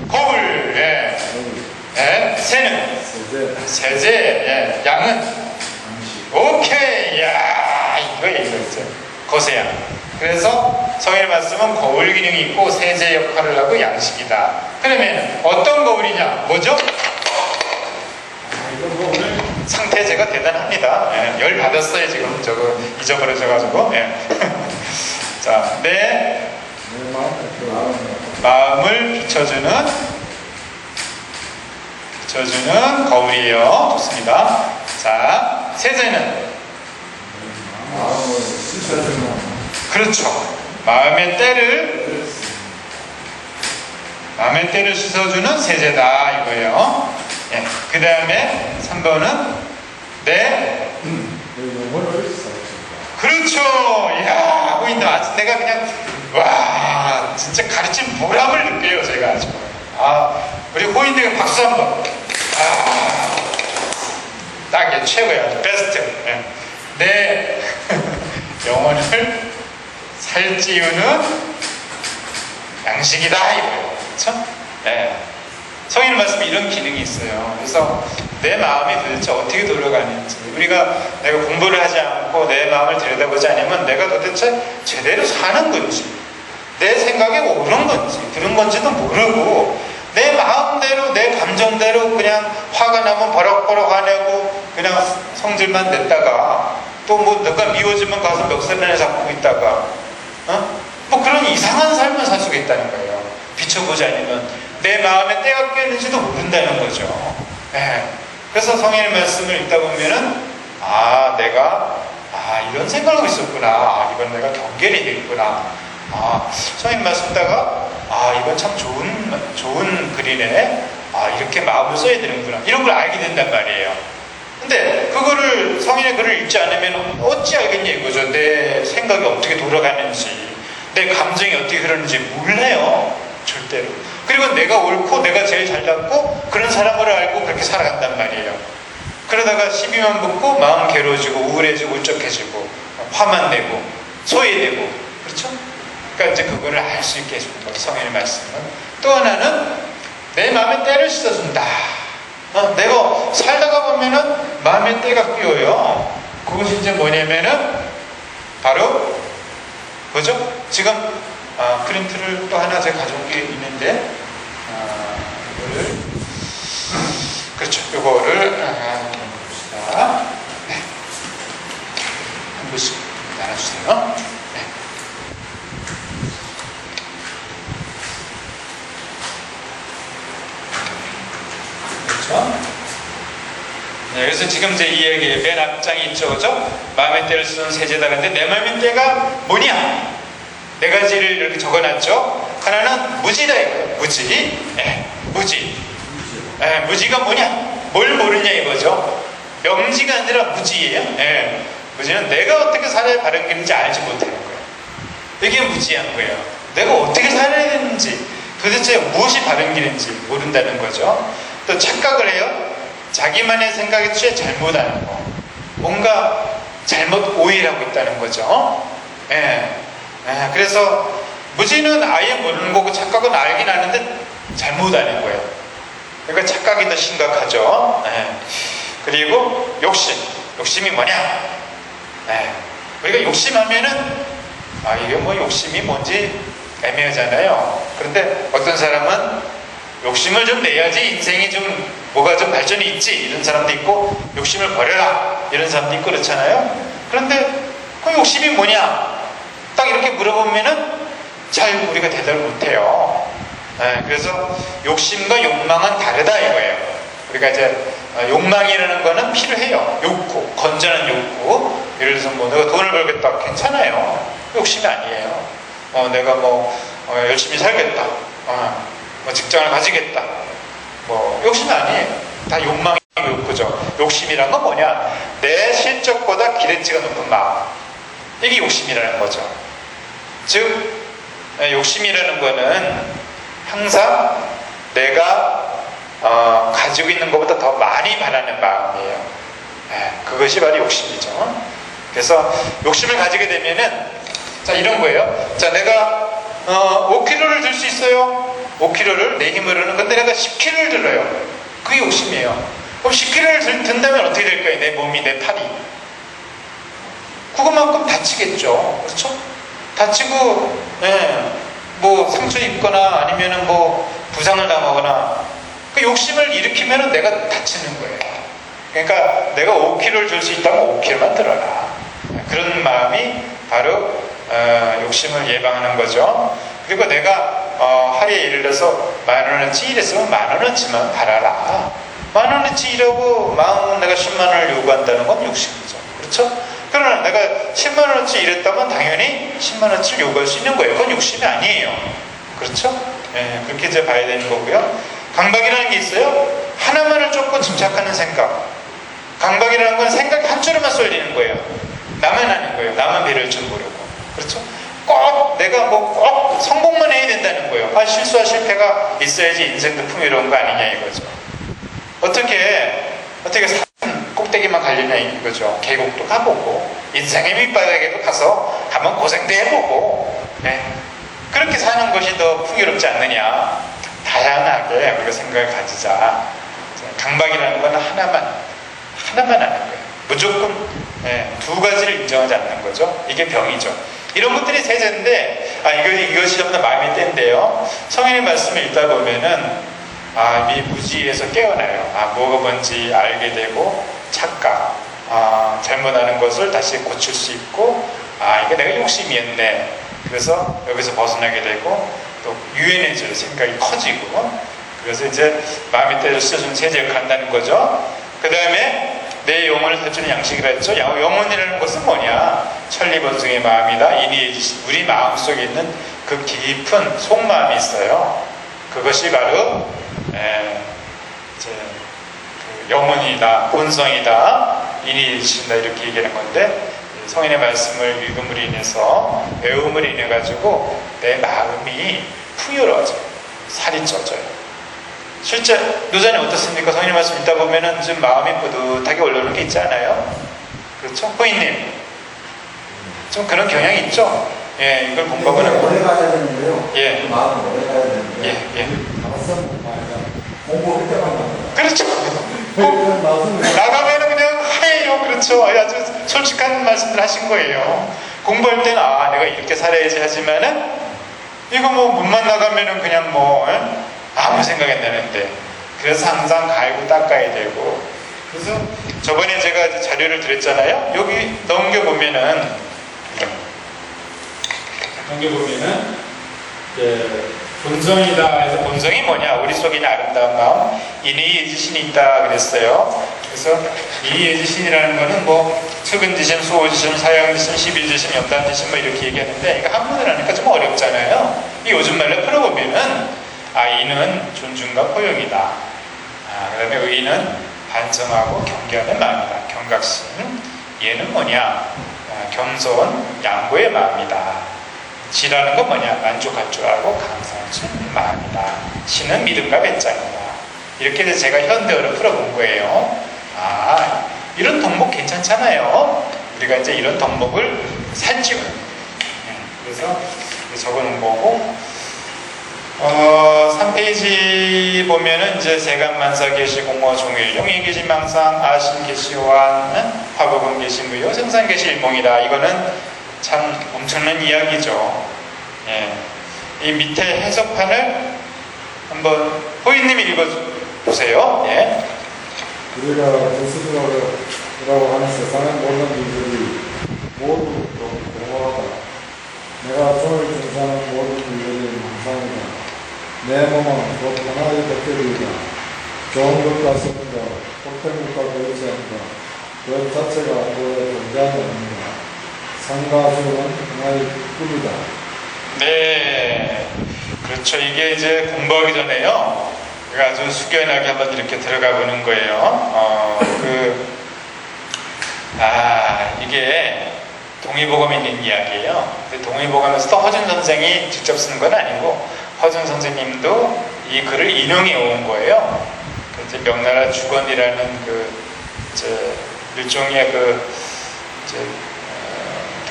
거울. 예. 예. 새는 세제. 예. 양은 오케이. 야, 이거 이제 거세양. 그래서 성인의 말씀은 거울 기능이 있고 세제 역할을 하고 양식이다. 그러면 어떤 거울이냐? 뭐죠? 이건 뭐 오늘 상태제가 대단합니다. 예, 열 받았어요 지금 저거 잊어버려져가지고. 예. 자, 내 마음을 비춰주는 거울이에요. 좋습니다. 자, 세제는 마음을 씻어주는 그렇죠. 마음의 때를 씻어주는 세제다 이거예요. 예. 그 다음에 3번은 내 영혼을 씻어주는 그렇죠. 이야, 보인다. 아주 내가 그냥 와 진짜 가르친 보람을 느껴요 제가 아주. 우리 호인대가 박수 한번. 딱이야, 최고야, 아주 베스트. 예. 내 영혼을 살찌우는 양식이다 이거예요. 그렇죠? 네. 성인 말씀에 이런 기능이 있어요. 그래서 내 마음이 도대체 어떻게 돌아가는지, 우리가 내가 공부를 하지 않고 내 마음을 들여다보지 않으면 내가 도대체 제대로 사는 건지, 내 생각이 옳은 건지 그런 건지도 모르고 내 마음대로 내 감정대로 그냥 화가 나면 버럭버럭 화내고 그냥 성질만 냈다가 또 뭐 내가 미워지면 가서 멱살이나 잡고 있다가 뭐 그런 이상한 삶을 살 수가 있다는 거예요. 비춰보지 않으면 내 마음에 때가 껴있는지도 모른다는 거죠. 네. 그래서 성인의 말씀을 읽다 보면은 내가 이런 생각을 하고 있었구나. 이건 내가 경계를 되겠구나. 성인 말씀 듣다가 이건 참 좋은 글이네. 이렇게 마음을 써야 되는구나. 이런 걸 알게 된단 말이에요. 근데 그거를 성인의 글을 읽지 않으면 어찌 알겠냐 이거죠. 내 생각이 어떻게 돌아가는지, 내 감정이 어떻게 흐르는지 몰라요. 절대로. 그리고 내가 옳고 내가 제일 잘났고 그런 사람을 알고 그렇게 살아간단 말이에요. 그러다가 시비만 붙고 마음 괴로워지고 우울해지고 울적해지고 화만 내고 소외되고, 그렇죠? 그러니까 이제 그거를 알 수 있게 해주는 거죠. 성인의 말씀은. 또 하나는 내 마음에 때를 씻어준다. 내가 살다가 보면은 마음에 때가 끼어요. 그것이 이제 뭐냐면은 바로 뭐죠? 지금 프린트를 또 하나 제가 가져온 게 있는데 이거를 그렇죠. 이거를 봅시다. 네. 한 분씩 나눠주세요. 네. 그렇죠? 네, 그래서 지금 이제 이 얘기 맨 앞장이 있죠, 그죠? 마음의 때를 쓰는 세제다. 근데 내 마음의 때가 뭐냐? 네 가지를 이렇게 적어놨죠. 하나는 무지다 이거예요. 무지. 무지. 무지가 뭐냐? 뭘 모르냐 이거죠. 명지가 아니라 무지예요. 무지는 내가 어떻게 살아야 바른 길인지 알지 못하는 거예요. 이게 무지한 거예요. 내가 어떻게 살아야 되는지, 도대체 무엇이 바른 길인지 모른다는 거죠. 또 착각을 해요. 자기만의 생각에 취해 잘못하는 거, 뭔가 잘못 오해하고 있다는 거죠. 그래서 무지는 아예 모르는 거고 착각은 알긴 아는데 잘못하는 거예요. 그러니까 착각이 더 심각하죠. 그리고 욕심이 뭐냐? 우리가 욕심하면은 이게 뭐 욕심이 뭔지 애매하잖아요. 그런데 어떤 사람은 욕심을 좀 내야지 인생이 좀 뭐가 좀 발전이 있지, 이런 사람도 있고, 욕심을 버려라 이런 사람도 있고 그렇잖아요. 그런데 그 욕심이 뭐냐 딱 이렇게 물어보면은 잘 우리가 대답을 못해요. 그래서 욕심과 욕망은 다르다 이거예요. 우리가 이제 욕망이라는 거는 필요해요. 욕구, 건전한 욕구. 예를 들어서 뭐 내가 돈을 벌겠다, 괜찮아요. 욕심이 아니에요. 내가 뭐 열심히 살겠다, 뭐 직장을 가지겠다, 뭐 욕심이 아니에요. 다 욕망이 욕구죠. 욕심이란 건 뭐냐? 내 실적보다 기대치가 높은 마음. 이게 욕심이라는 거죠. 즉 욕심이라는 거는 항상 내가 가지고 있는 것보다 더 많이 바라는 마음이에요. 그것이 바로 욕심이죠. 그래서 욕심을 가지게 되면은 자 이런 거예요. 자 내가 5kg를 들 수 있어요. 5kg를 내 힘으로는. 근데 내가 10kg를 들어요. 그게 욕심이에요. 그럼 10kg를 든다면 어떻게 될 거예요? 내 몸이, 내 팔이. 그것만큼 다치겠죠. 그렇죠? 다치고 뭐 상처 입거나 아니면은 뭐 부상을 당하거나 그 욕심을 일으키면은 내가 다치는 거예요. 그러니까 내가 5kg를 들 수 있다면 5kg만 들어라. 그런 마음이 바로 욕심을 예방하는 거죠. 그리고 내가 하루에 예를 들어서 10,000원어치 일했으면 10,000원어치만 달아라. 10,000원어치 일하고 마음은 내가 100,000원을 요구한다는 건 욕심이죠. 그렇죠? 그러나 내가 100,000원어치 일했다면 당연히 100,000원어치를 요구할 수 있는 거예요. 그건 욕심이 아니에요. 그렇죠? 그렇게 이제 봐야 되는 거고요. 강박이라는 게 있어요. 하나만을 쫓고 집착하는 생각. 강박이라는 건 생각이 한쪽으로만 쏠리는 거예요. 나만 하는 거예요. 나만 배려할 줄 모르고. 그렇죠? 꼭 내가 뭐 꼭 성공만 해야 된다는 거예요. 실수와 실패가 있어야지 인생도 풍요로운 거 아니냐 이거죠. 어떻게 산 꼭대기만 가려냐 이거죠. 계곡도 가보고 인생의 밑바닥에도 가면 고생도 해보고 그렇게 사는 것이 더 풍요롭지 않느냐. 다양하게 우리가 생각을 가지자. 강박이라는 건 하나만 하는 거예요. 무조건 두 가지를 인정하지 않는 거죠. 이게 병이죠. 이런 것들이 세제인데 이것이 전부 다 마음의 때인데요. 성인의 말씀을 읽다 보면은 이 무지에서 깨어나요. 뭐가 뭔지 알게 되고 착각, 잘못하는 것을 다시 고칠 수 있고 이게 내가 욕심이었네. 그래서 여기서 벗어나게 되고 또 유연해져요. 생각이 커지고 그래서 이제 마음의 때를 쓰여주는 세제 역할을 한다는 거죠. 그 다음에 내 영혼을 살주는 양식이라 했죠. 영혼이라는 것은 뭐냐? 천리번성의 마음이다. 우리 마음속에 있는 그 깊은 속마음이 있어요. 그것이 바로 그 영혼이다, 본성이다, 인이해지신다 이렇게 얘기하는 건데 성인의 말씀을 읽음으로 인해서 외움으로 인해 가지고 내 마음이 풍요로워져요. 살이 쪄져요. 실제 노자님 어떻습니까? 성인의 말씀 읽다 보면은 좀 마음이 뿌듯하게 올라오는 게 있지 않아요? 그렇죠? 호이님 좀 그런 경향이 있죠? 이걸 공부하고 나면 오래 가야 되는데요. 그 마음은 오래 가야 되는데. 공부할 때만 그렇죠. 나중에 나가면은 그냥 하얘요. 그렇죠. 아주 솔직한 말씀들 하신 거예요. 공부할 때는 내가 이렇게 살아야지 하지만은 이거 뭐 문만 나가면은 그냥 뭐 아무 생각이 안 나는데 그래서 항상 갈고 닦아야 되고 그래서 저번에 제가 자료를 드렸잖아요. 여기 넘겨보면은 본성이다 해서 본성이 뭐냐? 우리 속에 있는 아름다운 마음 인의예지신이 있다 그랬어요. 그래서 인의예지신이라는 거는 뭐 측은지심, 수호지심, 사형지심, 십일지심, 염단지심 뭐 이렇게 얘기하는데 이거 한문을 하니까 좀 어렵잖아요. 이 요즘 말로 풀어보면은 이는 존중과 포용이다. 그 다음에 의는 반성하고 경계하는 마음이다. 경각심. 얘는 뭐냐? 겸손, 양보의 마음이다. 지라는 건 뭐냐? 만족할 줄 알고 감사할 줄 마음이다. 신은 믿음과 배짱이다. 이렇게 해서 제가 현대어로 풀어본 거예요. 이런 덕목 괜찮잖아요. 우리가 이제 이런 덕목을 살찌고 그래서 적어놓은 거고 3페이지 보면은 이제 세간만사 계시 공허 종일 용의 계시 망상 아신 계시 완 화법은 계시 무효 생산 계시 일몽이다. 이거는 참 엄청난 이야기죠. 이 밑에 해석판을 한번 호이님이 읽어보세요. 우리가 스스로라고 하는 세상의 모든 일들이 모두 공허하다. 내가 종을 증상하는 모든 일들이 망상이다. 내 몸은 곧 하나의 덕들이다. 좋은 것과 썩은 것, 폭행과 그렇지 않다. 그 자체가 그의 존재하지 않는다. 상과 죽은 하나의 꿀이다. 네, 그렇죠. 이게 이제 공부하기 전에요. 제가 아주 숙연하게 한번 이렇게 들어가 보는 거예요. 이게 동의보감에 있는 이야기예요. 근데 동의보감에서도 허준 선생이 직접 쓴 건 아니고 허준 선생님도 이 글을 인용해 온 거예요. 이제 명나라 주건이라는 일종의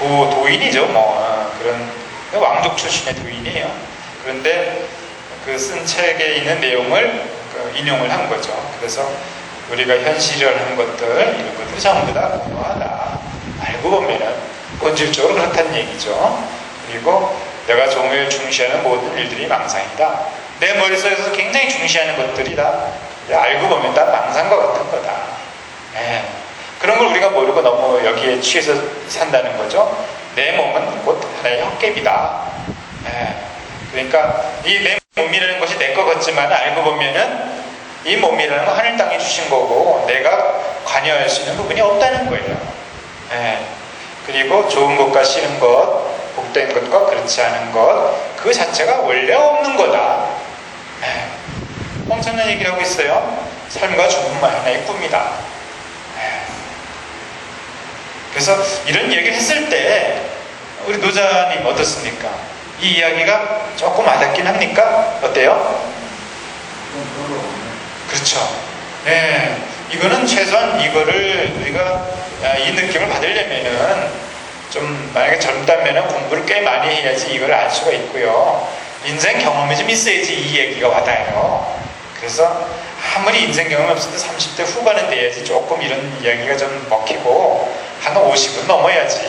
도인이죠. 그런 왕족 출신의 도인이에요. 그런데 그 쓴 책에 있는 내용을 인용을 한 거죠. 그래서 우리가 현실이라는 것들, 이런 것들이 전부 다 공허하다. 알고 보면은 본질적으로 그렇다는 얘기죠. 그리고 내가 종을 중시하는 모든 일들이 망상이다. 내 머릿속에서 굉장히 중시하는 것들이 다 알고 보면 다 망상과 같은 거다. 그런 걸 우리가 모르고 너무 여기에 취해서 산다는 거죠. 내 몸은 곧 하나의 헛개비다. 그러니까 이 내 몸이라는 것이 내 것 같지만 알고 보면은 이 몸이라는 건 하늘 땅이 주신 거고 내가 관여할 수 있는 부분이 없다는 거예요. 그리고 좋은 것과 싫은 것, 복된 것과 그렇지 않은 것, 그 자체가 원래 없는 거다. 엄청난 얘기를 하고 있어요. 삶과 죽음만 하나의 꿈이다. 그래서 이런 얘기를 했을 때 우리 노자님 어떻습니까? 이 이야기가 조금 와닿긴 합니까? 어때요? 그렇죠. 이거는 최소한 이거를 우리가 이 느낌을 받으려면은 좀 만약에 젊다면은 공부를 꽤 많이 해야지 이걸 알 수가 있고요. 인생 경험이 좀 있어야지 이 얘기가 와닿아요. 그래서 아무리 인생 경험이 없어도 30대 후반은 돼야지 조금 이런 이야기가 좀 먹히고 한 50은 넘어야지.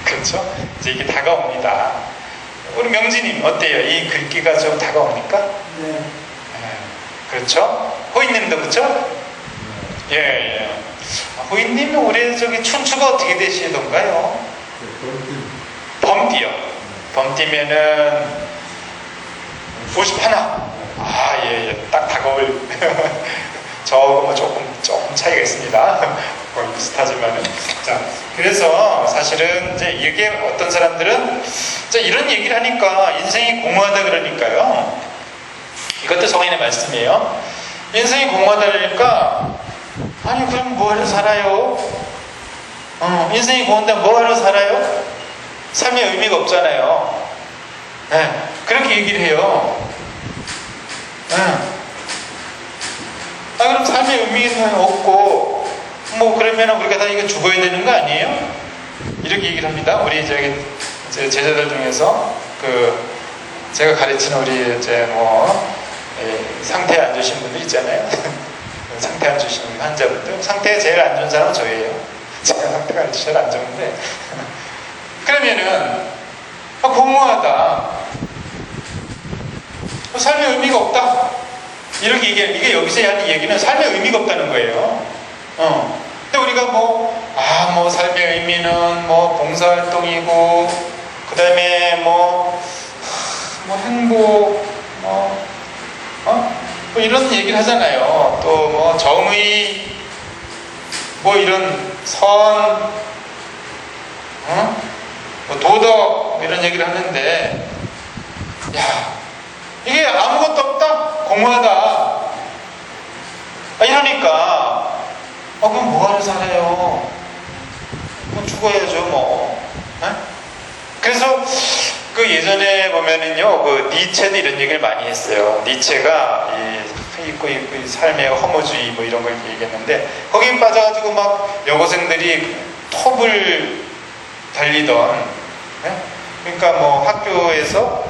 그렇죠? 이제 이게 다가옵니다. 우리 명진님 어때요? 이 글귀가 좀 다가옵니까? 네. 그렇죠? 호인님도 그렇죠? 예. 호인님은 올해 춘추가 어떻게 되시던가요? 범띠요. 범띠면은 51. 예. 딱 다가올. 저하고 조금 차이가 있습니다. 거의 비슷하지만은. 자, 그래서 사실은 이제 이게 어떤 사람들은 이런 얘기를 하니까 인생이 공허하다 그러니까요. 이것도 성인의 말씀이에요. 인생이 공허하다 그러니까 아니 그럼 뭐하러 살아요? 인생이 공허한데 뭐하러 살아요? 삶의 의미가 없잖아요. 그렇게 얘기를 해요. 그럼 삶의 의미는 없고 그러면 우리가 다 이거 죽어야 되는 거 아니에요? 이렇게 얘기를 합니다. 우리 제 제자들 중에서 제가 가르치는 우리 상태에 안 좋으신 분들 있잖아요. 상태 안 좋으신 환자분들. 상태가 제일 안 좋은 사람은 저예요. 제가 상태가 제일 안 좋은데. 그러면은 공허하다. 삶의 의미가 없다. 이렇게 이게 여기서 하는 얘기는 삶의 의미가 없다는 거예요. 근데 우리가 삶의 의미는 봉사활동이고, 그 다음에 행복, 이런 얘기를 하잖아요. 또 정의, 이런 선, 도덕, 이런 얘기를 하는데, 이게 아무것도 없다? 공허하다. 이러니까, 그럼 뭐하러 살아요? 죽어야죠, 그래서 예전에 보면은요, 니체도 이런 얘기를 많이 했어요. 니체가 있고 삶의 허무주의 이런 걸 얘기했는데, 거기에 빠져가지고 여고생들이 톱을 달리던, 그러니까 학교에서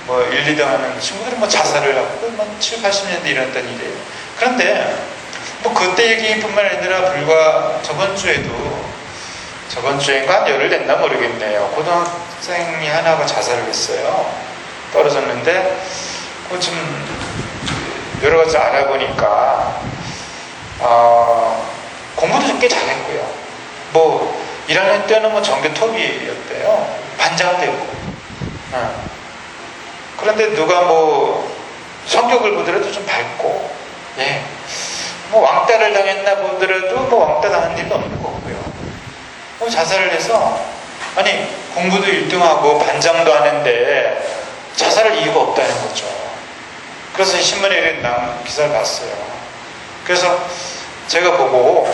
1, 2등 하는 친구들은 자살을 하고 7, 80년대 일어났던 일이에요. 그런데 그때 얘기뿐만 아니라 불과 저번 주인가 열흘 됐나 모르겠네요. 고등학생이 하나가 자살을 했어요. 떨어졌는데 좀 여러 가지 알아보니까 공부도 좀 꽤 잘했고요. 1학년 때는 전교 톱이었대요. 반장도 했고. 그런데 누가 성격을 보더라도 좀 밝고, 왕따를 당했나 보더라도 왕따 당한 일도 없는 거고요. 자살을 해서, 공부도 1등하고 반장도 하는데 자살할 이유가 없다는 거죠. 그래서 신문에 이런 기사를 봤어요. 그래서 제가 보고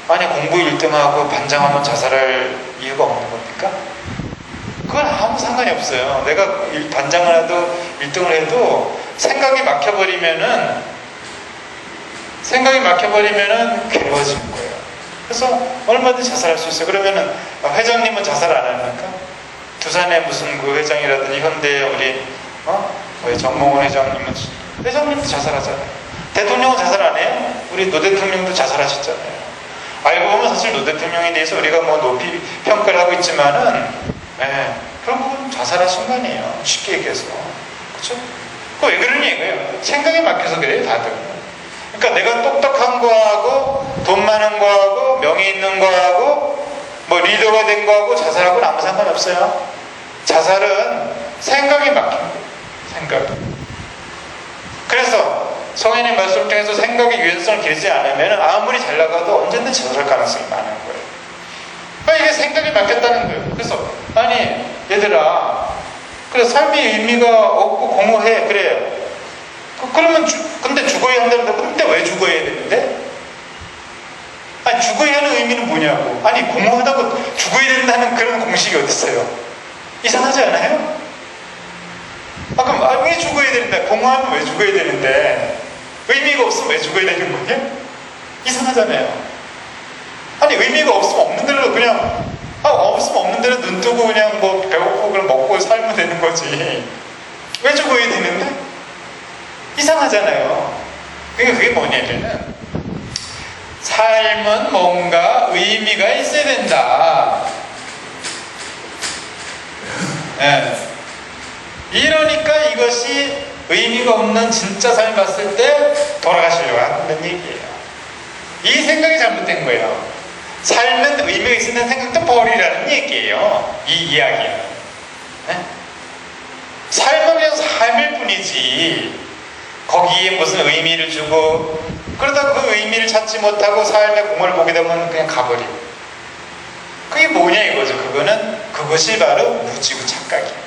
아니 공부 1등하고 반장하면 자살할 이유가 없는 겁니까? 그건 아무 상관이 없어요. 내가 반장을 해도 1등을 해도 생각이 막혀버리면은 괴로워지는 거예요. 그래서 얼마든지 자살할 수 있어요. 그러면은 회장님은 자살 안 합니까? 두산의 무슨 그 회장이라든지 현대 우리 정몽원 회장님도 자살하잖아요. 대통령은 자살 안 해요? 우리 노 대통령도 자살하셨잖아요. 알고 보면 사실 노 대통령에 대해서 우리가 뭐 높이 평가를 하고 있지만은 그런 부분 자살하신 거 아니에요. 쉽게 얘기해서. 그렇죠? 그 왜 그러니 이거예요. 생각이 막혀서 그래요, 다들. 그러니까 내가 똑똑한 거하고 돈 많은 거하고 명예 있는 거하고 뭐 리더가 된 거하고 자살하고는 아무 상관없어요. 자살은 생각이 막힌 거예요. 생각이. 그래서 성인의 말씀 중에서 생각의 유연성을 기르지 않으면 아무리 잘 나가도 언제든지 자살할 가능성이 많은 거예요. 그러니까 이게 생각이 막혔다는 거예요. 그래서 아니 얘들아 그래 삶의 의미가 없고 공허해 그래요. 그러면 근데 죽어야 한다는데 근데 왜 죽어야 되는데? 아니 죽어야 하는 의미는 뭐냐고. 아니 공허하다고 죽어야 된다는 그런 공식이 어디 있어요? 이상하지 않아요? 그럼 왜 죽어야 되는데? 공허하면 왜 죽어야 되는데? 의미가 없으면 왜 죽어야 되는 거예요? 이상하잖아요. 아니 의미가 없으면 없는 대로 그냥 없으면 없는 대로 눈 뜨고 그냥 뭐 배고프고 그냥 먹고 살면 되는 거지. 왜 죽어야 되는데? 이상하잖아요. 그러니까 그게 뭐냐면은 삶은 뭔가 의미가 있어야 된다. 이러니까 이것이 의미가 없는 진짜 삶을 봤을 때 돌아가시려고 한다는 얘기예요. 이 생각이 잘못된 거예요. 삶은 의미가 있는 생각도 버리라는 얘기예요. 이 이야기는. 삶은 그냥 삶일 뿐이지 거기에 무슨 의미를 주고 그러다 그 의미를 찾지 못하고 삶의 공을 보게 되면 그냥 가버리고 그게 뭐냐 이거죠. 그것이 바로 무지고 착각이에요.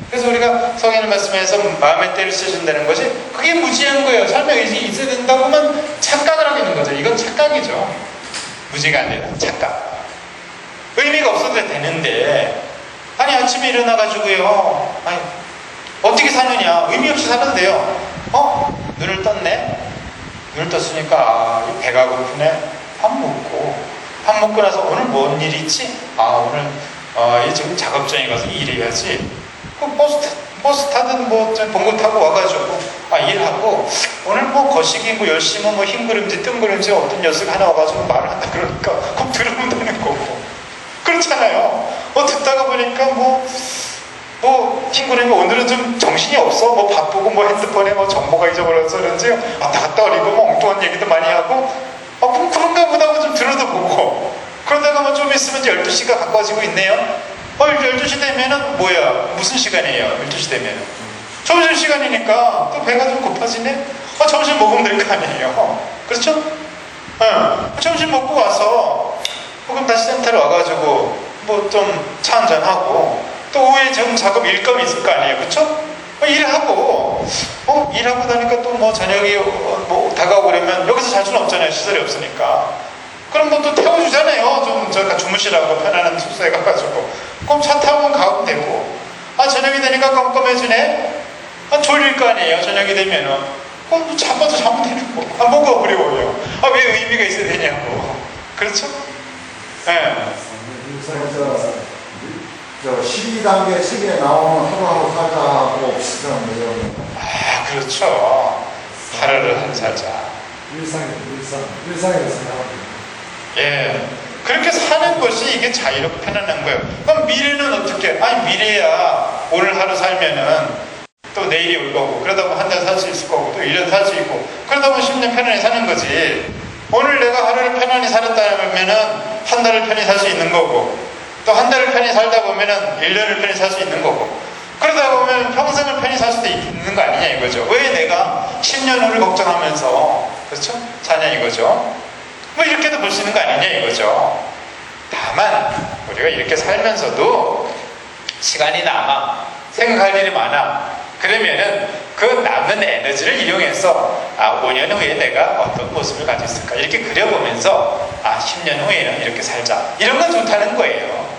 그래서 우리가 성인의 말씀에서 마음의 때를 쓰신다는 것이 그게 무지한 거예요. 삶의 의식이 있어야 된다고만 착각을 하고 있는 거죠. 이건 착각이죠. 무지가 아니라 착각. 의미가 없어도 되는데 아니 아침에 일어나가지고요 아니 어떻게 사느냐 의미 없이 살아도 돼요. 눈을 떴네. 눈을 떴으니까 배가 고프네. 밥 먹고 나서 오늘 뭔 일이 있지? 오늘 지금 작업장에 가서 일해야지. 버스 타든 봉고 타고 와가지고 일하고 오늘 거시기 열심히 힘그름지 뜬구름지 어떤 녀석 하나 와가지고 말을 한다 그러니까 그럼 들으면 되는 거고 그렇잖아요. 듣다가 보니까 힘그름이 오늘은 좀 정신이 없어 바쁘고 핸드폰에 정보가 잊어버려서 그런지 왔다 갔다 어리고 엉뚱한 얘기도 많이 하고 그럼 그런가 보다 하고 좀 들어도 보고 그러다가 좀 있으면 이제 12시가 가까워지고 있네요. 12시 되면은 무슨 시간이에요? 12시 되면은 점심시간이니까 또 배가 좀 고파지네? 점심 먹으면 될 거 아니에요? 그렇죠? 점심 먹고 와서 그럼 다시 센터로 와가지고 좀 차 한잔하고 또 오후에 좀 작업 일감이 있을 거 아니에요? 그렇죠? 일하고 나니까 또 저녁이 다가오고 그러면 여기서 잘 수는 없잖아요. 시설이 없으니까. 그럼 또 태워주잖아요. 좀 저희가 주무시라고 편안한 숙소에 가가지고. 그럼 차 타고 가면 되고. 저녁이 되니까 깜깜해지네. 졸릴 거 아니에요. 저녁이 되면은. 그럼 자빠져 자면 되는 거. 뭐가 어려워요. 왜 의미가 있어야 되냐고. 그렇죠? 저 12단계 책에 나오는 하루하루 살자하고 비슷한 내용이에요. 그렇죠. 하루를 살자. 일상에서 생각합니다. 그렇게 사는 것이 이게 자유롭고 편안한 거예요. 그럼 미래는 어떻게? 미래야 오늘 하루 살면은 또 내일이 올 거고 그러다 보면 한 달 살 수 있을 거고 또 1년 살 수 있고 그러다 보면 10년 편안히 사는 거지. 오늘 내가 하루를 편안히 살았다면은 한 달을 편히 살 수 있는 거고 또 한 달을 편히 살다 보면은 1년을 편히 살 수 있는 거고 그러다 보면 평생을 편히 살 수도 있는 거 아니냐 이거죠. 왜 내가 10년 후를 걱정하면서 그렇죠? 사냐 이거죠. 이렇게도 볼 수 있는 거 아니냐 이거죠. 다만 우리가 이렇게 살면서도 시간이 남아 생각할 일이 많아. 그러면은 그 남은 에너지를 이용해서 5년 후에 내가 어떤 모습을 가지고 있을까 이렇게 그려보면서 10년 후에는 이렇게 살자 이런 건 좋다는 거예요.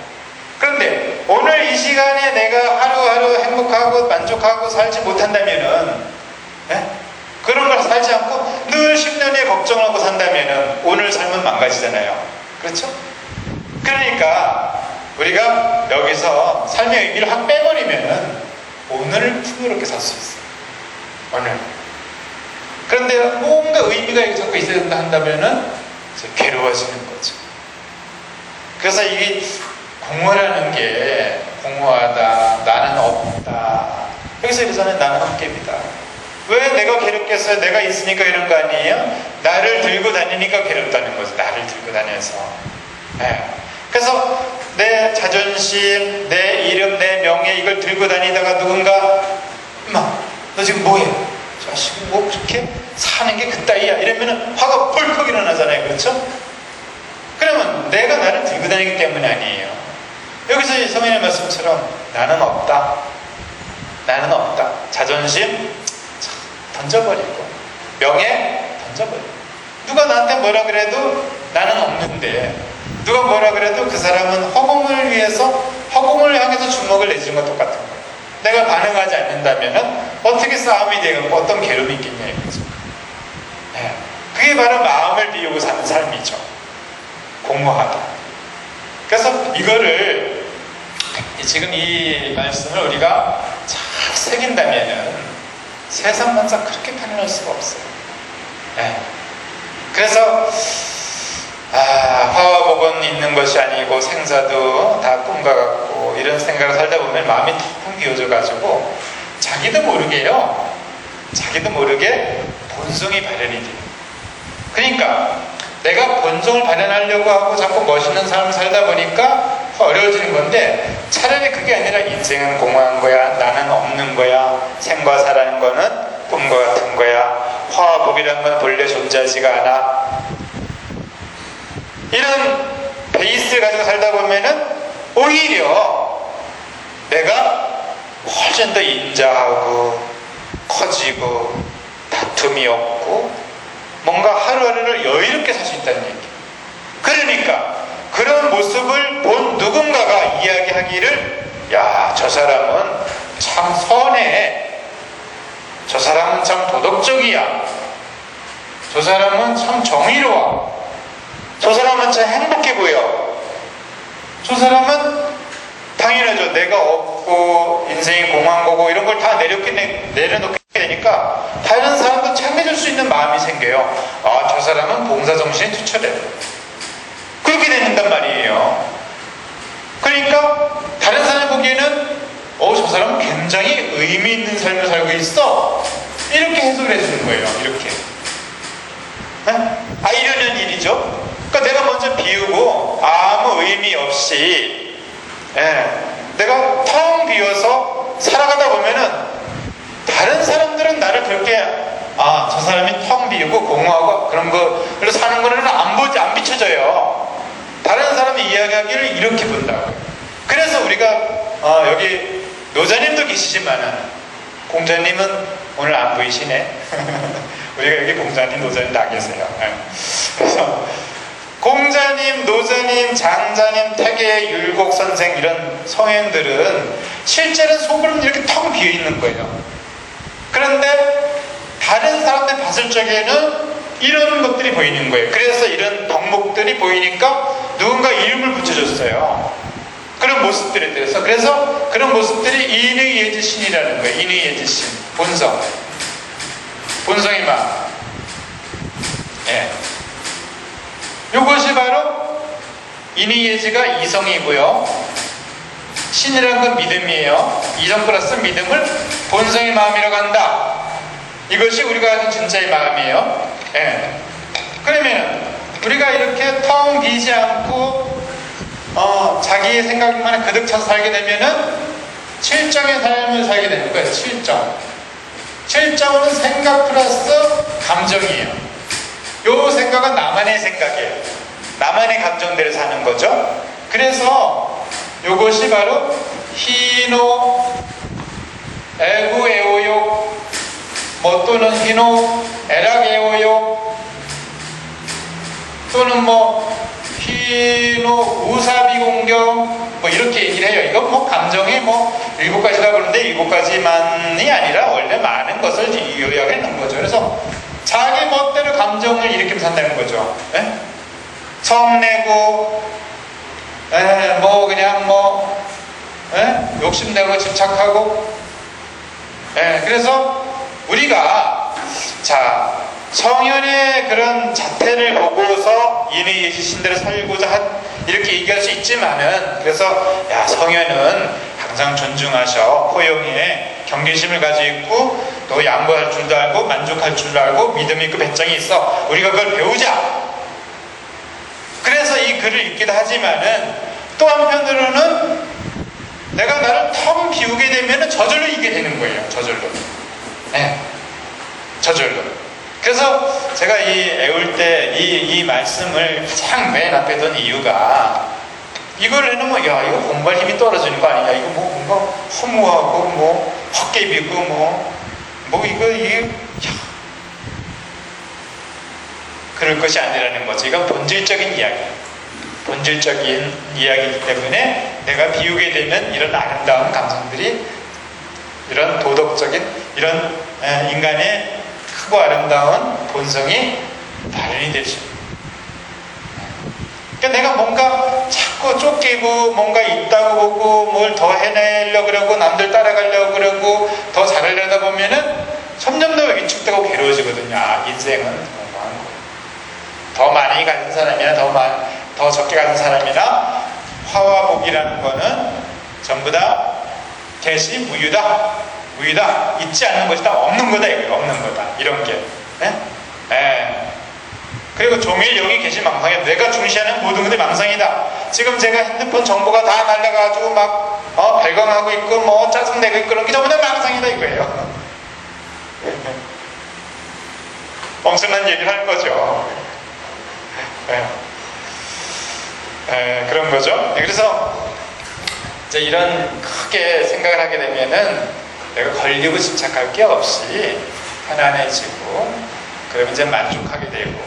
그런데 오늘 이 시간에 내가 하루하루 행복하고 만족하고 살지 못한다면은 그런 걸 살지 않고 늘 10년 후에 걱정하고 산다면은 오늘 삶은 망가지잖아요. 그렇죠? 그러니까 우리가 여기서 삶의 의미를 확 빼버리면은 오늘을 풍요롭게 살 수 있어요. 오늘. 그런데 뭔가 의미가 자꾸 있어야 된다 한다면은 이제 괴로워지는 거죠. 그래서 이게 공허라는 게 공허하다, 나는 없다. 여기서 이러잖아요. 나는 없게입니다. 왜 내가 괴롭겠어요? 내가 있으니까 이런 거 아니에요? 나를 들고 다니니까 괴롭다는 거죠. 나를 들고 다녀서. 그래서 내 자존심, 내 이름, 내 명예 이걸 들고 다니다가 누군가 엄마 너 지금 뭐해? 자식은 뭐 그렇게 사는 게 그따위야 이러면은 화가 펄컥 일어나잖아요. 그렇죠? 그러면 내가 나를 들고 다니기 때문이 아니에요. 여기서 이 성인의 말씀처럼 나는 없다. 나는 없다. 자존심 던져버리고 명예 던져버리고 누가 나한테 뭐라 그래도 나는 없는데 누가 뭐라 그래도 그 사람은 허공을 위해서 허공을 향해서 주먹을 내주는 건 똑같은 거예요. 내가 반응하지 않는다면 어떻게 싸움이 되고 어떤 괴로움이 있겠냐 이거죠. 그게 바로 마음을 비우고 사는 삶이죠. 공허하다. 그래서 이거를 지금 이 말씀을 우리가 잘 새긴다면은 세상만사 그렇게 편안할 수가 없어요. 그래서 화화복은 있는 것이 아니고 생사도 다 꿈과 같고 이런 생각을 살다 보면 마음이 텅 비어져 가지고 자기도 모르게요. 자기도 모르게 본성이 발현이 돼요. 그러니까 내가 본성을 발현하려고 하고 자꾸 멋있는 삶을 살다 보니까 어려워지는 건데 차라리 그게 아니라 인생은 공허한 거야. 나는 없는 거야. 생과 사라는 거는 꿈과 같은 거야. 화화복이라는 건 본래 존재하지가 않아. 이런 베이스를 가지고 살다 보면은 오히려 내가 훨씬 더 인자하고 커지고 다툼이 없고 뭔가 하루하루를 여유롭게 살 수 있다는 얘기. 그러니까 그런 모습을 본 누군가가 이야기하기를 야, 저 사람은 참 선해. 저 사람은 참 도덕적이야. 저 사람은 참 정의로워. 저 사람은 참 행복해 보여. 저 사람은 당연하죠. 내가 없고 인생이 공허한 거고 이런 걸 다 내려놓게 되니까 다른 사람도 챙겨줄 수 있는 마음이 생겨요. 저 사람은 봉사정신이 투철해. 그렇게 된단 말이에요. 그러니까 다른 사람 보기에는 저 사람은 굉장히 의미 있는 삶을 살고 있어. 이렇게 해석을 해주는 거예요. 이렇게. 이러는 일이죠. 그러니까 내가 먼저 비우고 아무 의미 없이 내가 텅 비워서 살아가다 보면은 다른 사람들은 나를 그렇게 저 사람이 텅 비우고 공허하고 그런 거로 사는 거는 안 비춰져요. 다른 사람이 이야기하기를 이렇게 본다고. 그래서 우리가 여기 노자님도 계시지만은 공자님은 오늘 안 보이시네. 우리가 여기 공자님, 노자님 다 계세요. 그래서 공자님, 노자님, 장자님, 태계, 율곡 선생 이런 성현들은 실제로 속으로는 이렇게 텅 비어 있는 거예요. 그런데 다른 사람들 봤을 적에는 이런 것들이 보이는 거예요. 그래서 이런 덕목들이 보이니까 누군가 이름을 붙여줬어요. 그런 모습들에 대해서. 그래서 그런 모습들이 인의예지신이라는 거예요. 인의예지신. 본성. 본성의 마음. 이것이 바로 인의예지가 이성이고요. 신이라는 건 믿음이에요. 이성 플러스 믿음을 본성의 마음이라고 한다. 이것이 우리가 아는 진짜의 마음이에요. 그러면 우리가 이렇게 텅 비지 않고 자기의 생각만에 그득 차서 살게 되면은 7정의 삶을 살게 되는 거예요. 7정. 7정은 생각 플러스 감정이에요. 요 생각은 나만의 생각이에요. 나만의 감정대로 사는 거죠. 그래서 요것이 바로 희노, 애구, 애오욕, 또는 히노 에라게오요, 또는 뭐 히노 우사비 공경, 뭐 이렇게 얘기를 해요. 이건 뭐 감정이 뭐 7가지라고 그러는데 7가지만이 아니라 원래 많은 것을 요약해 놓은 거죠. 그래서 자기 멋대로 감정을 일으키면서 산다는 거죠. 예? 성내고, 뭐 그냥 뭐 욕심내고 집착하고. 그래서 우리가 자 성현의 그런 자태를 보고서 이내 예시신 대로 살고자 이렇게 얘기할 수 있지만은, 그래서 야 성현은 항상 존중하셔, 포용해, 경계심을 가지고 있고 또 양보할 줄도 알고 만족할 줄도 알고 믿음이 있고 배짱이 있어, 우리가 그걸 배우자. 그래서 이 글을 읽기도 하지만은 또 한편으로는 내가 나를 텅 비우게 되면은 저절로 이게 되는 거예요. 저절로. 저절로. 그래서 제가 이 애울 때 이 말씀을 가장 맨 앞에 둔 이유가, 이걸 해놓으면 야 이거 공부할 힘이 떨어지는 거 아니냐, 이거 뭐 뭔가 허무하고 뭐 헛개비고 뭐 이게 그럴 것이 아니라는 거지. 이건 본질적인 이야기이기 때문에 내가 비우게 되면 이런 아름다운 감성들이, 이런 도덕적인, 이런 인간의 크고 아름다운 본성이 발현이 되죠. 그러니까 내가 뭔가 자꾸 쫓기고 뭔가 있다고 보고 뭘 더 해내려고 그러고 남들 따라가려고 그러고 더 잘하려다 보면은 점점 더 위축되고 괴로워지거든요. 인생은 건강한 거예요. 더 많이 가진 사람이나 더 적게 가진 사람이나 화와 복이라는 거는 전부 다 개시 무유다. 있지 않는 것이다. 없는 거다. 이거예요. 없는 거다. 이런 게. 그리고 종일 여기 계신 망상이다. 내가 중시하는 모든 것이 망상이다. 지금 제가 핸드폰 정보가 다 날라가지고 막 발광하고 있고 뭐 짜증내고 있고 그런 게 전부 다 망상이다 이거예요. 엄청난 얘기를 하는 거죠. 그런 거죠. 그래서 이제 이런 크게 생각을 하게 되면은 내가 걸리고 집착할 게 없이 편안해지고, 그러면 이제 만족하게 되고.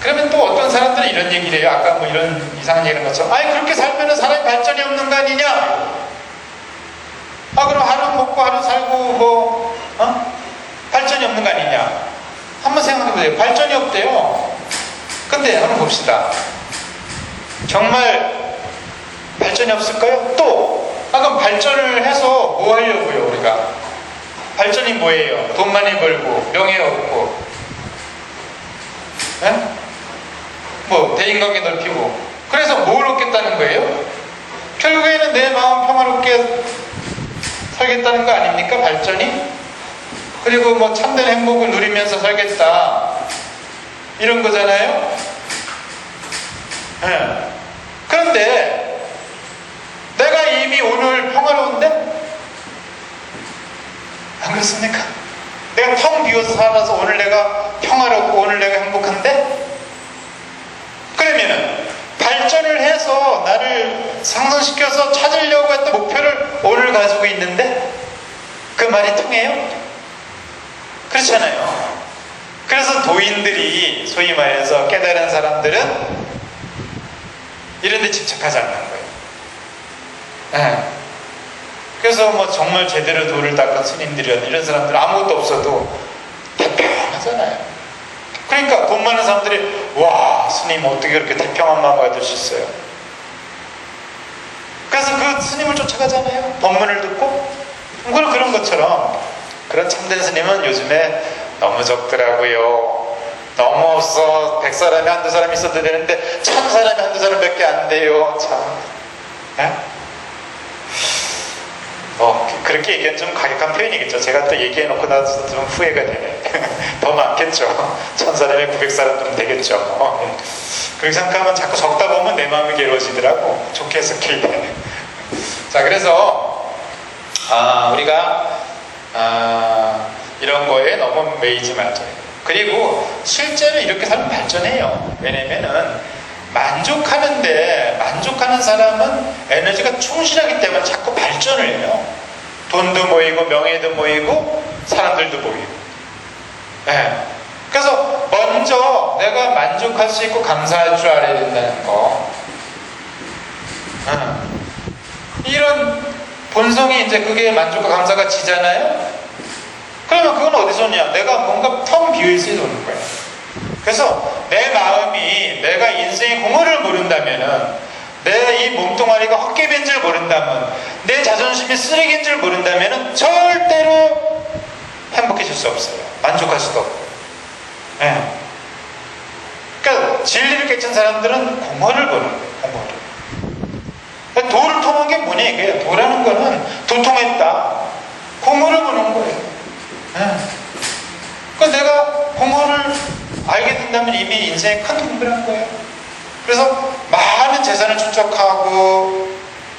그러면 또 어떤 사람들은 이런 얘기를 해요. 아까 뭐 이런 이상한 얘기를 것처럼, 그렇게 살면은 사람이 발전이 없는 거 아니냐? 그럼 하루 먹고 하루 살고 뭐 발전이 없는 거 아니냐? 한번 생각해보세요. 발전이 없대요. 근데 한번 봅시다. 정말 발전이 없을까요? 또 그럼 발전을 해서 뭐 하려고요? 우리가 발전이 뭐예요? 돈 많이 벌고 명예 얻고 뭐 대인관계 넓히고, 그래서 뭘 얻겠다는 거예요? 결국에는 내 마음 평화롭게 살겠다는 거 아닙니까? 발전이? 그리고 뭐 참된 행복을 누리면서 살겠다 이런 거잖아요. 그런데 내가 이미 오늘 평화로운데? 안 그렇습니까? 내가 텅 비워서 살아서 오늘 내가 평화롭고 오늘 내가 행복한데? 그러면은 발전을 해서 나를 상승시켜서 찾으려고 했던 목표를 오늘 가지고 있는데 그 말이 통해요? 그렇잖아요. 그래서 도인들이, 소위 말해서 깨달은 사람들은 이런 데 집착하지 않는 거예요. 그래서 뭐 정말 제대로 도를 닦은 스님들이었는데 이런 사람들 아무것도 없어도 태평하잖아요. 그러니까 돈 많은 사람들이 와, 스님 어떻게 그렇게 태평한 마음을 가질 수 있어요? 그래서 그 스님을 쫓아가잖아요. 법문을 듣고. 그런 것처럼 그런 참된 스님은 요즘에 너무 적더라고요. 너무 없어. 100사람이 한두 사람 있어도 되는데 1000사람이 한두 사람밖에 안 돼요. 참. 그렇게 얘기하면 좀 가격한 표현이겠죠. 제가 또 얘기해놓고 나서 좀 후회가 되네. 더 많겠죠. 1000사람에 900사람 좀 되겠죠. 그렇게 생각하면 자꾸 적다 보면 내 마음이 괴로워지더라고. 좋게 해석할 때. 자, 그래서 우리가 이런 거에 너무 매이지 말자. 그리고 실제로 이렇게 살면 발전해요. 왜냐면은 만족하는 사람은 에너지가 충실하기 때문에 자꾸 발전을 해요. 돈도 모이고 명예도 모이고 사람들도 보이고. 예. 그래서 먼저 내가 만족할 수 있고 감사할 줄 알아야 된다는 거. 이런 본성이 이제 그게 만족과 감사가 지잖아요? 그러면 그건 어디서 오냐? 내가 뭔가 텅 비어있어야 오는 거예요. 그래서 내 마음이 내가 인생의 공허를 모른다면은, 내 이 몸뚱아리가 헛개비인 줄 모른다면, 내 자존심이 쓰레기인 줄 모른다면은 절대로 행복해질 수 없어요. 만족할 수도 없고. 예. 그러니까 진리를 깨친 사람들은 공허를 보는 거예요. 공허를. 도를 통한 게 뭐냐 이게. 도라는 거는 도통했다. 공허를 보는 거예요. 예. 그러니까 내가 공허를 알게 된다면 이미 인생에 큰 공부를 한 거예요. 그래서 많은 재산을 축적하고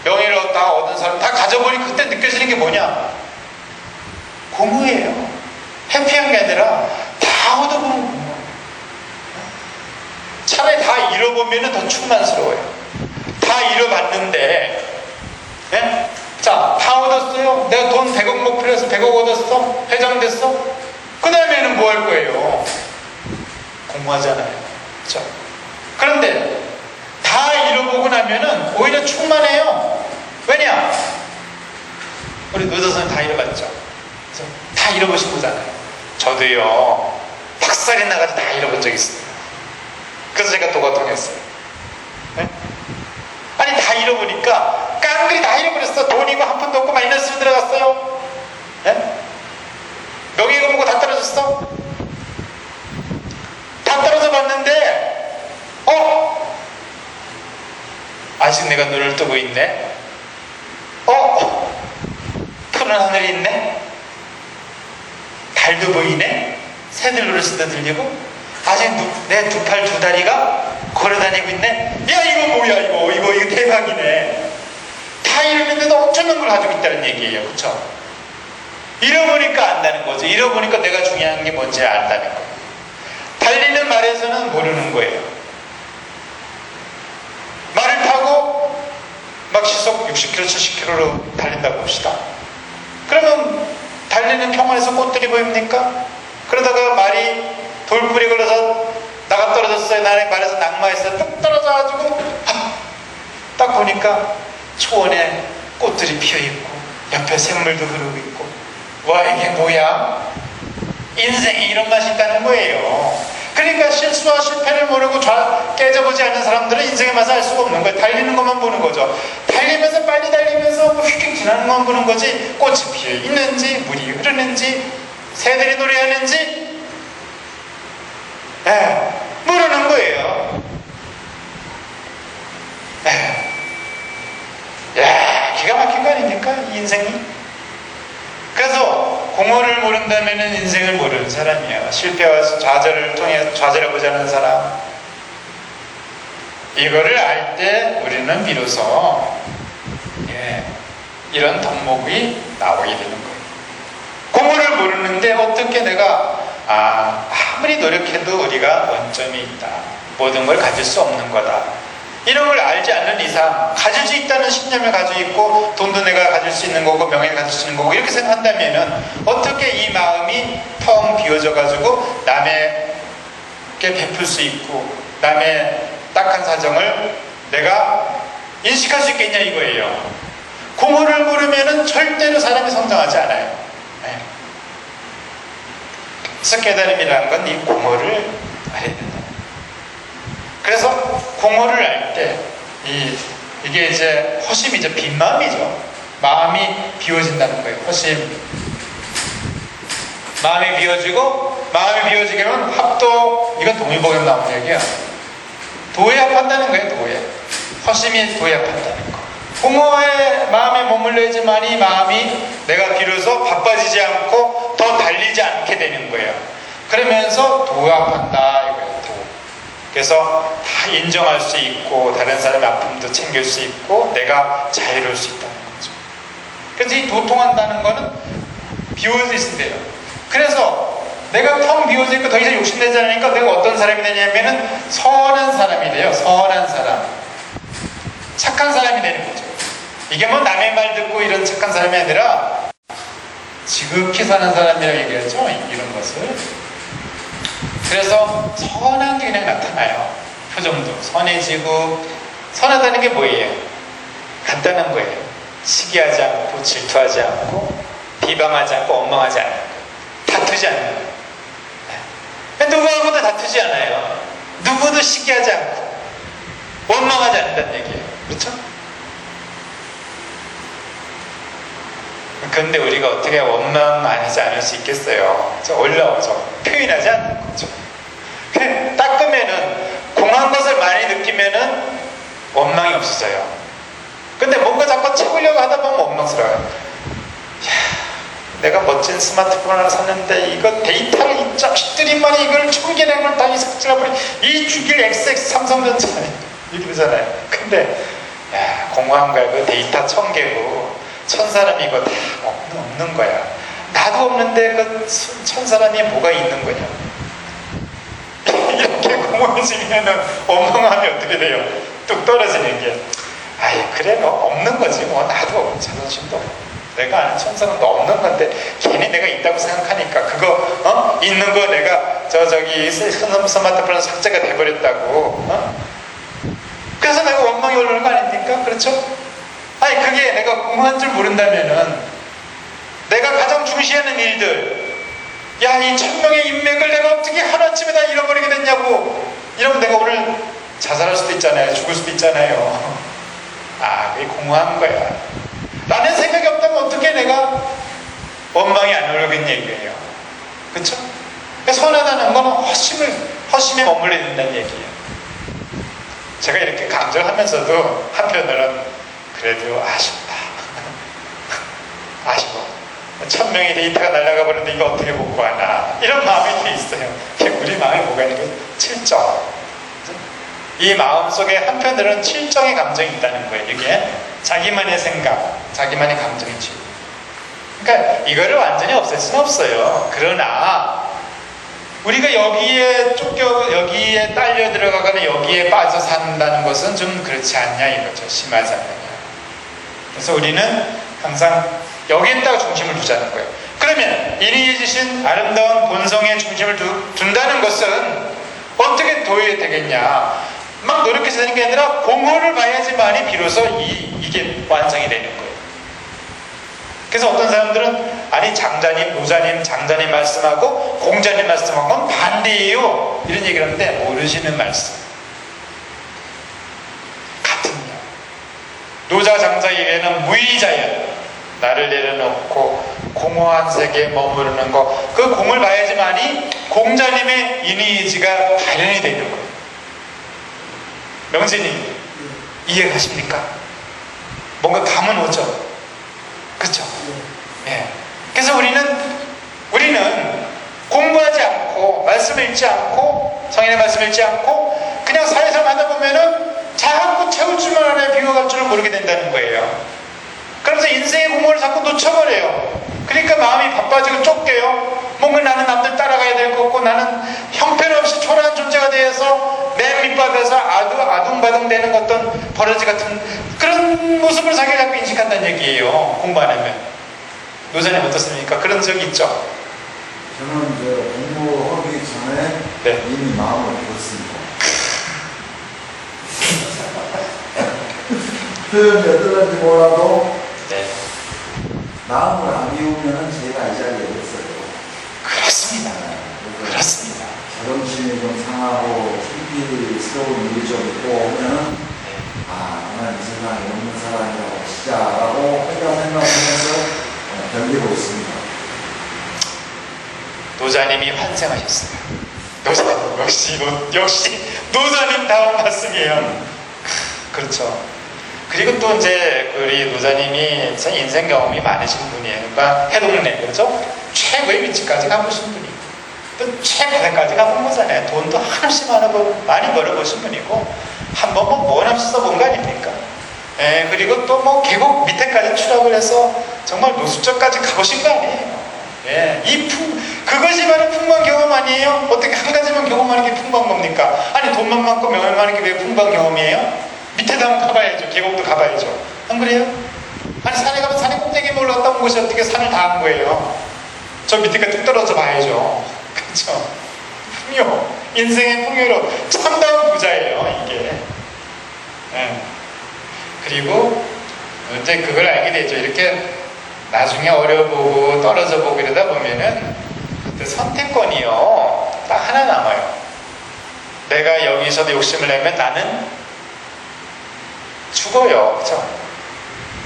명예를 다 얻은 사람 다 가져보니 그때 느껴지는 게 뭐냐? 공허예요. 해피한 게 아니라 다 얻어보는 공허. 차라리 다 잃어보면 더 충만스러워요. 다 잃어봤는데, 예? 자, 다 얻었어요. 내가 돈 100억 목표해서 100억 얻었어. 회장됐어. 그 다음에는 뭐 할 거예요? 공허하잖아요. 그렇죠? 그런데 다 잃어보고 나면은 오히려 충만해요. 왜냐? 우리 노조선은 다 잃어봤죠. 그래서 다 잃어보신 거잖아요. 저도요, 박살이 나가지고 다 잃어본 적이 있어요. 그래서 제가 도가 통했어요. 네? 아니, 다 잃어보니까 깡그리 다 잃어버렸어. 돈이고 한 푼도 없고 마이너스로 들어갔어요. 네? 명예가 뭐고 다 떨어졌어. 다 떨어져 봤는데, 아직 내가 눈을 뜨고 있네. 푸른 하늘이 있네. 달도 보이네. 새들 노래소리도 들리고, 아직 내 두 팔 두 다리가 걸어다니고 있네. 야, 이거 뭐야, 이거 대박이네. 다 잃었는데도 엄청난 걸 가지고 있다는 얘기예요. 그쵸? 잃어보니까 안다는 거죠. 잃어보니까 내가 중요한 게 뭔지 안다는 거예요. 달리는 말에서는 모르는 거예요. 말을 타고 막 시속 60km, 70km로 달린다고 봅시다. 그러면 달리는 평원에서 꽃들이 보입니까? 그러다가 말이 돌불이 걸려서 나가 떨어졌어요. 나는 말에서 낙마했어요. 뚝 떨어져가지고 딱 보니까 초원에 꽃들이 피어있고 옆에 샘물도 흐르고 있고, 와, 이게 뭐야? 인생에 이런 맛이 있다는 거예요. 그러니까 실수와 실패를 모르고 깨져보지 않는 사람들은 인생의 맛을 알 수가 없는 거예요. 달리는 것만 보는 거죠. 달리면서 빨리 달리면서 휙휙 지나는 것만 보는 거지, 꽃이 피어 있는지, 물이 흐르는지, 새들이 노래하는지 모르는 거예요. 기가 막힌 거 아닙니까? 이 인생이. 그래서 공허를 모른다면 인생을 모르는 사람이에요. 실패와 좌절을 통해 좌절해보지 않은 사람. 이거를 알 때 우리는 비로소 이런 덕목이 나오게 되는 거예요. 공허를 모르는데 어떻게 내가 아무리 노력해도 우리가 원점이 있다. 모든 걸 가질 수 없는 거다. 이런 걸 알지 않는 이상 가질 수 있다는 신념을 가지고 있고, 돈도 내가 가질 수 있는 거고 명예를 가질 수 있는 거고 이렇게 생각한다면 어떻게 이 마음이 텅 비워져 가지고 남에게 베풀 수 있고 남의 딱한 사정을 내가 인식할 수 있겠냐 이거예요. 공허를 모르면 절대로 사람이 성장하지 않아요. 그래서 깨달음이라는 건 이 공허를 알아야 된다. 그래서 공허를 알 때 이게 이제 허심이죠. 빈 마음이죠. 마음이 비워진다는 거예요. 허심. 마음이 비워지고, 마음이 비워지게 하면 합도, 이건 동의보감 나오는 얘기야. 도에 합한다는 거예요. 도에. 허심이 도에 합한다는 거. 공허의 마음에 머물러 있지만 이 마음이 내가 비로소 바빠지지 않고 더 달리지 않게 되는 거예요. 그러면서 도합한다 이거예요. 도. 그래서 다 인정할 수 있고 다른 사람의 아픔도 챙길 수 있고 내가 자유로울 수 있다는 거죠. 그래서 이 도통한다는 거는 비워져 있어야 돼요. 그래서 내가 텅 비워지니까 더 이상 욕심내지 않으니까 내가 어떤 사람이 되냐면은 선한 사람이 돼요. 선한 사람. 착한 사람이 되는 거죠. 이게 뭐 남의 말 듣고 이런 착한 사람이 아니라 지극히 선한 사람이라고 얘기하죠. 이런 것을. 그래서 선한 게 그냥 나타나요. 표정도 선해지고. 선하다는 게 뭐예요? 간단한 거예요. 시기하지 않고 질투하지 않고 비방하지 않고 원망하지 않는 거예요. 다투지 않는 거예요. 네. 누구하고도 다투지 않아요. 누구도 시기하지 않고 원망하지 않는다는 얘기예요. 그렇죠? 그런데 우리가 어떻게 원망 안 하지 않을 수 있겠어요? 올라오죠. 표현하지 않는 거죠. 닦으면은 공한 것을 많이 느끼면은 원망이 없어져요. 근데 뭔가 자꾸 채우려고 하다 보면 원망스러워요. 내가 멋진 스마트폰 하나 샀는데 이거 데이터를 이 자식들이 말이 이걸 총계량 걸 다 삭제해버리 이 죽일 XX 삼성전자 이렇게 되잖아요. 근데 공허한 거야. 그 데이터 1000개고 1000사람이 이거 다 없는 거야. 나도 없는데 그 1000사람이 뭐가 있는 거냐. 이렇게 공허해지면은 원망하면 어떻게 돼요? 뚝 떨어지는 게 아이 그래 너 없는 거지 뭐. 나도 자존심도 없고 내가 아는 1000사람도 없는 건데 괜히 내가 있다고 생각하니까 그거 있는 거 내가 저기 스마트폰에서 삭제가 돼버렸다고 그래서 내가 원망이 올라오는 거 아닙니까? 그렇죠? 아니 그게 내가 공허한 줄 모른다면은 내가 가장 중시하는 일들 야 이 1000명의 인맥을 내가 어떻게 하루아침에 다 잃어버리게 됐냐고 이러면 내가 오늘 자살할 수도 있잖아요. 죽을 수도 있잖아요. 그게 공허한 거야. 나는 생각이 없다면 어떻게 내가 원망이 안 오르겠냐 얘기예요. 그렇죠? 선하다는 건 허심에 머물러 있는다는 얘기예요. 제가 이렇게 강조하면서도 한편으로는 그래도 아쉽다. 아쉬워. 1000명의 데이터가 날아가 버렸는데 이거 어떻게 복구하나 이런 마음이 돼 있어요. 우리 마음에 뭐가 있는 거예요? 칠정. 이 마음 속에 한편으로는 칠정의 감정이 있다는 거예요. 이게 자기만의 생각, 자기만의 감정이지. 그러니까 이거를 완전히 없앨 수는 없어요. 그러나 우리가 여기에 딸려 들어가거나 여기에 빠져 산다는 것은 좀 그렇지 않냐 이거죠. 심하자면요. 그래서 우리는 항상 여기에다가 중심을 두자는 거예요. 그러면 인이 주신 아름다운 본성에 중심을 둔다는 것은 어떻게 도해야 되겠냐? 막 노력해서 되는 게 아니라 공허를 봐야지만이 비로소 이게 완성이 되는 거예요. 그래서 어떤 사람들은 아니 장자님 말씀하고 공자님 말씀하고는 반대예요 이런 얘기를 하는데 모르시는 말씀 같은요. 노자 장자 이외에는 무의자연 나를 내려놓고 공허한 세계에 머무르는 거 그 공을 봐야지만이 공자님의 인의지가 발현이 되는 거예요. 명진님 이해가십니까? 뭔가 감은 오죠? 그렇죠? 예. 그래서 우리는 공부하지 않고 말씀을 읽지 않고 성인의 말씀을 읽지 않고 그냥 사회생활 하다 보면은 자꾸 채울 줄만 알아야 비워갈 줄을 모르게 된다는 거예요. 그러면서 인생의 공허를 자꾸 놓쳐버려요. 그러니까 마음이 바빠지고 쫓겨요. 뭔가 나는 남들 따라가야 될 것 같고 나는 형편없이 초라한 존재가 되어서 맨 밑바닥에서 아둥바둥 되는 어떤 버러지 같은 그런 모습을 자기가 자꾸 인식한다는 얘기예요. 공부 안 하면. 노자님 어떻습니까? 그런 적이 있죠? 저는 이제 공부하기 전에 이미 마음을 비웠습니다. 표현이 어떨지 몰라도 마음을 안 비우면 제가 이 자리에 없어요. 그렇습니다. 그렇습니다. 자존심이 좀 상하고 신비스러운 일이 좀 있고 하면은 나는 이 세상에 없는 사람이라고 시작하고 생각하면서 견디고 있습니다. 노자님이 환생하셨어요. 노자님 역시 노자님 다운 말씀이에요. 그렇죠. 그리고 또 이제 우리 노자님이 인생 경험이 많으신 분이에요. 그러니까 해동네 그렇죠? 최고의 위치까지 가보신 분이고 또 최고까지 가본 거잖아요. 돈도 한없이 많이 벌어보신 분이고 한 번 원없이 써본 거 아닙니까? 예, 그리고 또 뭐 계곡 밑에까지 추락을 해서 정말 노숙자까지 가보신 거 아니에요. 예, 그것이 바로 풍부한 경험 아니에요? 어떻게 한 가지만 경험하는 게 풍부한 겁니까? 아니 돈만 많고 명예만 많은 게 왜 풍부한 경험이에요? 밑에도 한번 가봐야죠. 계곡도 가봐야죠. 안 그래요? 아니 산에 가면 산에 꼭대기에 올라갔다 온 그것이 어떻게 산을 다 한 거예요? 저 밑에가 뚝 떨어져 봐야죠. 그렇죠? 풍요, 인생의 풍요로 참다운 부자예요, 이게. 예. 그리고 이제 그걸 알게 되죠. 이렇게 나중에 어려보고 떨어져 보고 이러다 보면은 그때 선택권이요 딱 하나 남아요. 내가 여기서도 욕심을 내면 나는 죽어요. 그렇죠?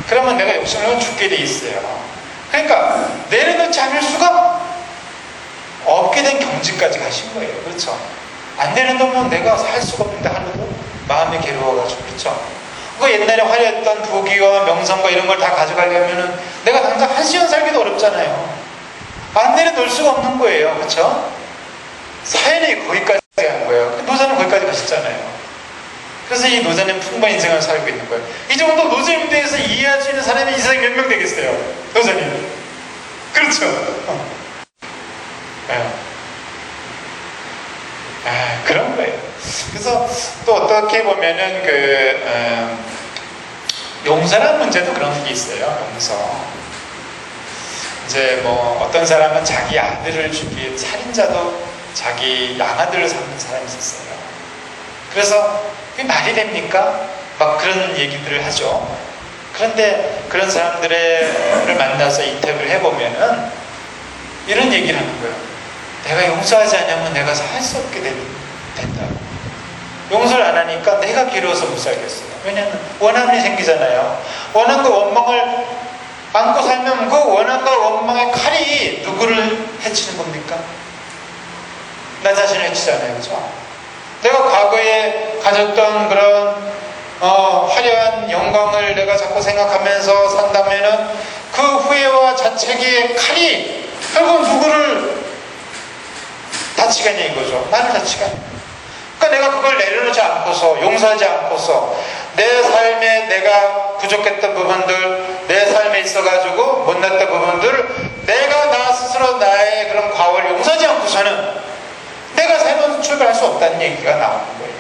그러면 내가 욕심을 내면 죽게 돼 있어요. 그러니까 내려놓지 않을 수가 없게 된 경지까지 가신 거예요. 그렇죠? 안 내려놓으면 내가 살 수가 없는데 하루도 마음이 괴로워가지고. 그렇죠? 그 옛날에 화려했던 부귀와 명성과 이런 걸 다 가져가려면은 내가 당장 한시간 살기도 어렵잖아요. 안 내려놓을 수가 없는 거예요. 그렇죠? 사연이 거기까지 간 거예요. 노자는 거기까지 가셨잖아요. 그래서 이 노자는 풍부한 인생을 살고 있는 거예요. 이 정도 노자에 대해서 이해할 수 있는 사람이 이 세상에 몇 명 되겠어요? 노자님. 그렇죠? 그런 거예요. 그래서 또 어떻게 보면은 용서라는 문제도 그런 게 있어요. 용서. 이제 뭐 어떤 사람은 자기 아들을 죽인 살인자도 자기 양아들을 삼는 사람이 있었어요. 그래서 그게 말이 됩니까? 막 그런 얘기들을 하죠. 그런데 그런 사람들을 만나서 인터뷰를 해보면은 이런 얘기를 하는 거예요. 내가 용서하지 않으면 내가 살 수 없게 된다고. 용서를 안 하니까 내가 괴로워서 못 살겠어요. 왜냐하면 원함이 생기잖아요. 원함과 원망을 안고 살면 그 원함과 원망의 칼이 누구를 해치는 겁니까? 나 자신을 해치잖아요. 그죠? 내가 과거에 가졌던 그런 화려한 영광을 내가 자꾸 생각하면서 산다면은 그 후회와 자책의 칼이 결국 누구를 다치게 하냐 이거죠. 나를 다치게 하냐. 그러니까 내가 그걸 내려놓지 않고서 용서하지 않고서 내 삶에 내가 부족했던 부분들, 내 삶에 있어가지고 못났던 부분들을 내가 나 스스로 나의 그런 과오를 용서하지 않고서는 내가 새로운 출발할 수 없다는 얘기가 나오는 거예요.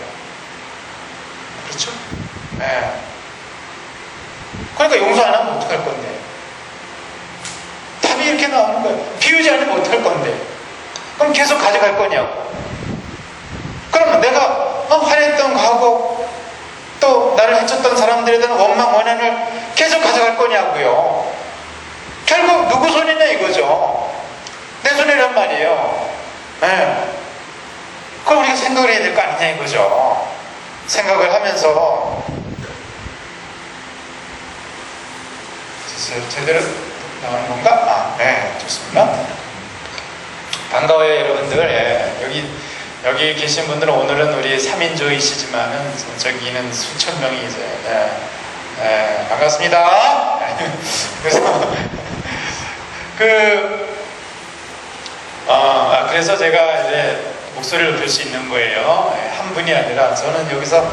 그렇죠? 네. 그러니까 용서 안 하면 어떡할 건데? 답이 이렇게 나오는 거예요. 비우지 않으면 어떡할 건데? 그럼 계속 가져갈 거냐고. 그러면 내가 화냈던 과거 또 나를 해쳤던 사람들에 대한 원망 원한을 계속 가져갈 거냐고요. 결국 누구 손이냐 이거죠. 내 손이란 말이에요. 네. 그럼 우리가 생각을 해야 될 거 아니냐 이거죠. 생각을 하면서 제대로 나오는 건가? 네, 좋습니다. 반가워요 여러분들. 여기 계신 분들은 오늘은 우리 3인조이시지만은 저기는 수천 명이 이제 반갑습니다. 그래서 제가 이제 목소리를 들을 수 있는 거예요. 한 분이 아니라 저는 여기서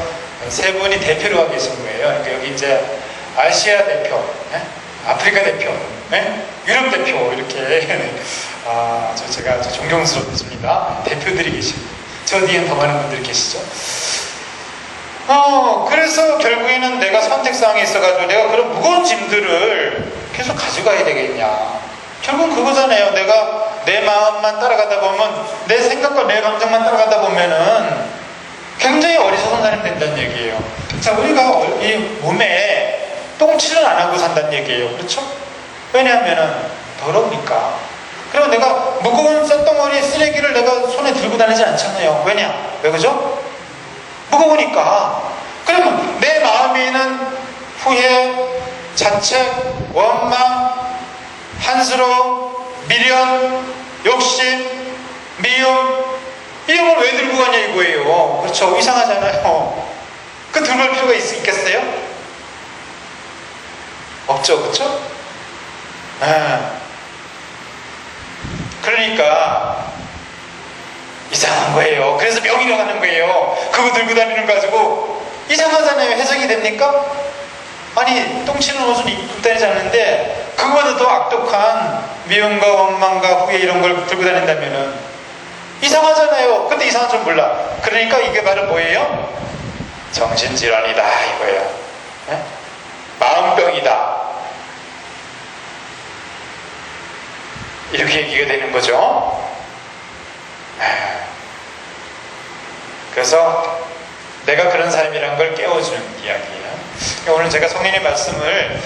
세 분이 대표로 와 계신 거예요. 그러니까 여기 이제 아시아 대표, 아프리카 대표, 유럽 대표 이렇게 제가 존경스럽습니다. 대표들이 계십니다. 저 뒤엔 더 많은 분들이 계시죠. 그래서 결국에는 내가 선택사항이 있어가지고 내가 그런 무거운 짐들을 계속 가져가야 되겠냐. 결국은 그거잖아요. 내가 내 마음만 따라가다 보면, 내 생각과 내 감정만 따라가다 보면은 굉장히 어리석은 사람이 된다는 얘기예요. 자, 우리가 이 몸에 똥칠을 안 하고 산다는 얘기예요. 그렇죠? 왜냐하면은 더러우니까. 그리고 내가 무거운 쇳덩어리 쓰레기를 내가 손에 들고 다니지 않잖아요. 왜냐? 왜 그죠? 무거우니까. 그러면 내 마음에 있는 후회, 자책, 원망, 한스러움, 미련, 욕심, 미움, 이런 걸 왜 들고 가냐 이거예요. 그렇죠? 이상하잖아요. 그 들고 갈 필요가 있겠어요? 없죠. 그렇죠? 그러니까 이상한 거예요. 그래서 명의로 가는 거예요. 그거 들고 다니는 거 가지고 이상하잖아요. 해석이 됩니까? 아니 똥치는 옷은 입고 다니지 않는데 그거보다 더 악독한 미움과 원망과 후회 이런 걸 들고 다닌다면은 이상하잖아요. 근데 이상한 줄 몰라. 그러니까 이게 바로 뭐예요? 정신질환이다 이거예요. 마음병이다. 이렇게 얘기가 되는 거죠. 그래서 내가 그런 사람이라는 걸 깨워주는 이야기예요. 오늘 제가 성인의 말씀을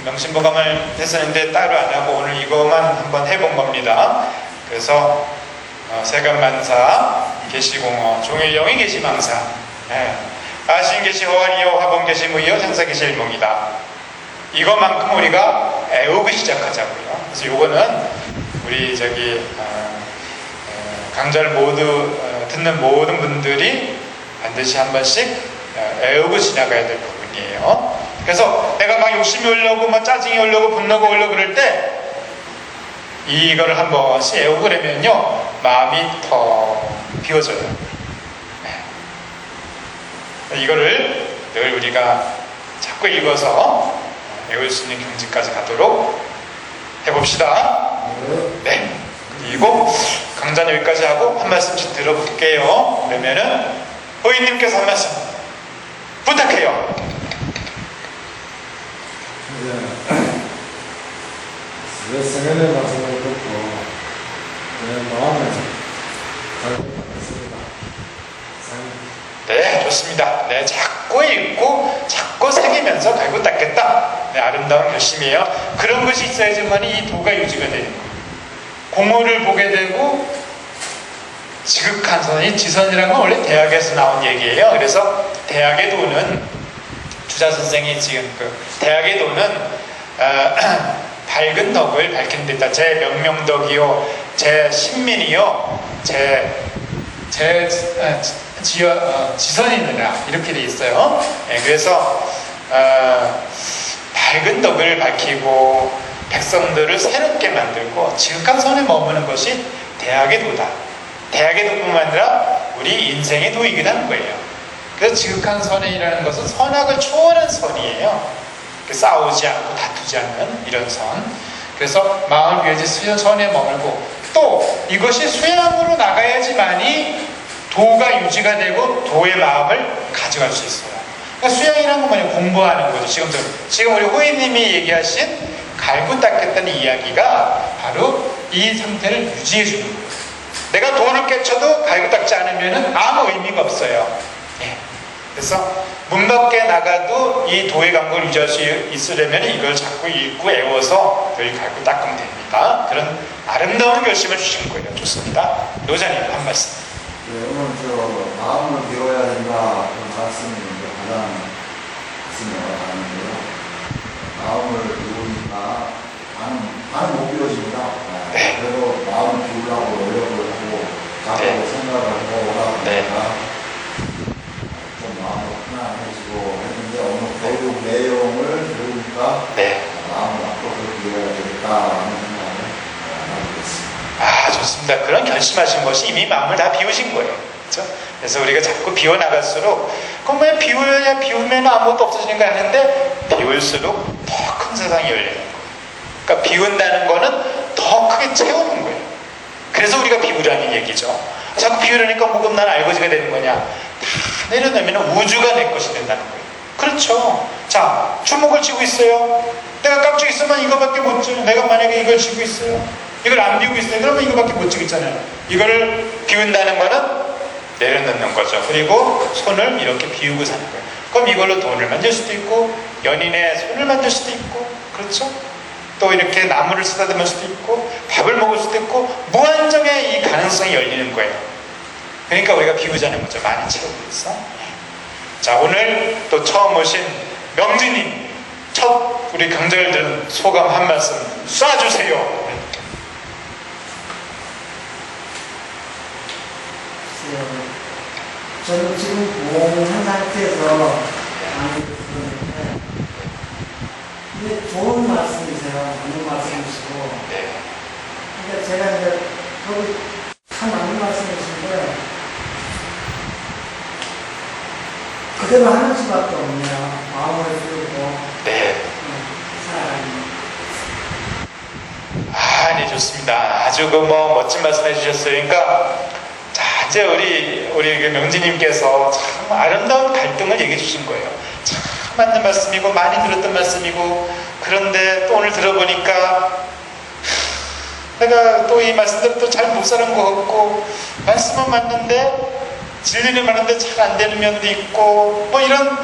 명심보감을 했었는데 따로 안 하고 오늘 이것만 한번 해본 겁니다. 그래서 세간만사 계시공어 종일영이 계시망사 아신 계시 허활이요 화본 계시 무이요 생사 계시 일몽이다. 이것만큼 우리가 애우고 시작하자고요. 그래서 요거는 우리 강좌를 모두 듣는 모든 분들이 반드시 한 번씩 애우고 지나가야 될 부분이에요. 그래서 내가 막 욕심이 올려고 막 짜증이 올려고 분노가 올려고 그럴 때 이거를 한 번씩 애우고 그러면요 마음이 더 비워져요. 이거를 늘 우리가 자꾸 읽어서 외울 수 있는 경지까지 가도록 해봅시다. 네. 그리고 강좌는 여기까지 하고 한 말씀씩 들어볼게요. 그러면은 호이님께서 한 말씀 부탁해요. 왜 성현의 말씀을 듣고 내 마음에 잘 받았습니다. 네, 좋습니다. 네, 자꾸 읽고 자꾸 새기면서 갈고 닦겠다. 네, 아름다운 결심이에요. 그런 것이 있어야지만 이 도가 유지가 되는 거예요. 공허를 보게 되고 지극한 선이 지선이라는 건 원래 대학에서 나온 얘기예요. 그래서 대학의 도는 주자 선생이 지금 대학의 도는 밝은 덕을 밝힌 데다 제 명명덕이요, 제 신민이요, 지선이느라 이렇게 돼 있어요. 네, 그래서 밝은 덕을 밝히고 백성들을 새롭게 만들고 지극한 선에 머무는 것이 대학의 도다. 대학의 도뿐만 아니라 우리 인생의 도이기도 하는 거예요. 그래서 지극한 선이라는 것은 선악을 초월한 선이에요. 싸우지 않고 다투지 않는 이런 선. 그래서 마음을 위해서 선에 머물고 또 이것이 수양으로 나가야지만이 도가 유지가 되고 도의 마음을 가져갈 수 있어요. 그러니까 수양이라는 건 뭐냐? 공부하는 거죠. 지금 우리 호이님이 얘기하신 갈고 닦겠다는 이야기가 바로 이 상태를 유지해 주는 거예요. 내가 도를 깨쳐도 갈고 닦지 않으면 아무 의미가 없어요. 예. 그래서 문 밖에 나가도 이 도의 감각을 유지할 수 있으려면 이걸 자꾸 읽고 애워서 늘 갈고 닦으면 됩니다. 그런 아름다운 결심을 주신 거예요. 좋습니다. 노자님 한 말씀. 네, 오늘 마음을 비워야 된다 그런 말씀이 가장 가슴에 와닿는데요. 마음을 비우니까 많은 못 비워집니다. 네. 그래도 마음을 비우려고 노력을 하고 자꾸 네. 생각을 하고 하다 네. 보니까 좀 마음이 편안해지고 했는데 오늘 교육 내용을 들으니까 네. 마음을 앞으로 비워야 되겠다라는 생각을 하게 됐습니다. 아, 좋습니다. 그런 결심하신 것이 이미 마음을 다 비우신 거예요. 그렇죠? 그래서 우리가 자꾸 비워나갈수록 그러면 비우면 아무것도 없어지는 거 하는데 비울수록 더 큰 세상이 열리는 거예요. 그러니까 비운다는 거는 더 크게 채우는 거예요. 그래서 우리가 비우라는 얘기죠. 자꾸 비우려니까 뭐가 난 알거지가 되는 거냐? 다 내려놓으면 우주가 내 것이 된다는 거예요. 그렇죠. 자, 주먹을 쥐고 있어요. 내가 깍쥐 있으면 이거밖에 못 쥐요. 내가 만약에 이걸 쥐고 있어요. 이걸 안 비우고 있어요. 그러면 이거밖에 못 쥐겠잖아요. 이거를 비운다는 거는 내려놓는 거죠. 그리고 손을 이렇게 비우고 사는 거예요. 그럼 이걸로 돈을 만들 수도 있고 연인의 손을 만들 수도 있고 그렇죠? 또 이렇게 나무를 쓰다듬을 수도 있고 밥을 먹을 수도 있고 무한정의 이 가능성이 열리는 거예요. 그러니까 우리가 비우자는 거죠. 많이 채우고 있어. 자, 오늘 또 처음 오신 명진님 첫 우리 강좌를 들은 소감 한 말씀 쏴주세요. 저는 지금 공한 상태에서 많이 듣는데 근데 좋은 말씀이세요. 맞는 말씀이시고 네. 그러니까 제가 이제 거기 참 맞는 말씀이신데 그대로 하는 수밖에 없네요. 마음을 비우고 네. 살아가는 아, 네, 좋습니다. 아주 멋진 말씀 해주셨어요. 그러니까, 자, 이제 우리 그 명진님께서 참 아름다운 갈등을 얘기해 주신 거예요. 참 맞는 말씀이고, 많이 들었던 말씀이고, 그런데 또 오늘 들어보니까, 내가 또 이 말씀대로 또 잘 못 사는 것 같고, 말씀은 맞는데 진리는 맞는데 잘 안 되는 면도 있고, 뭐 이런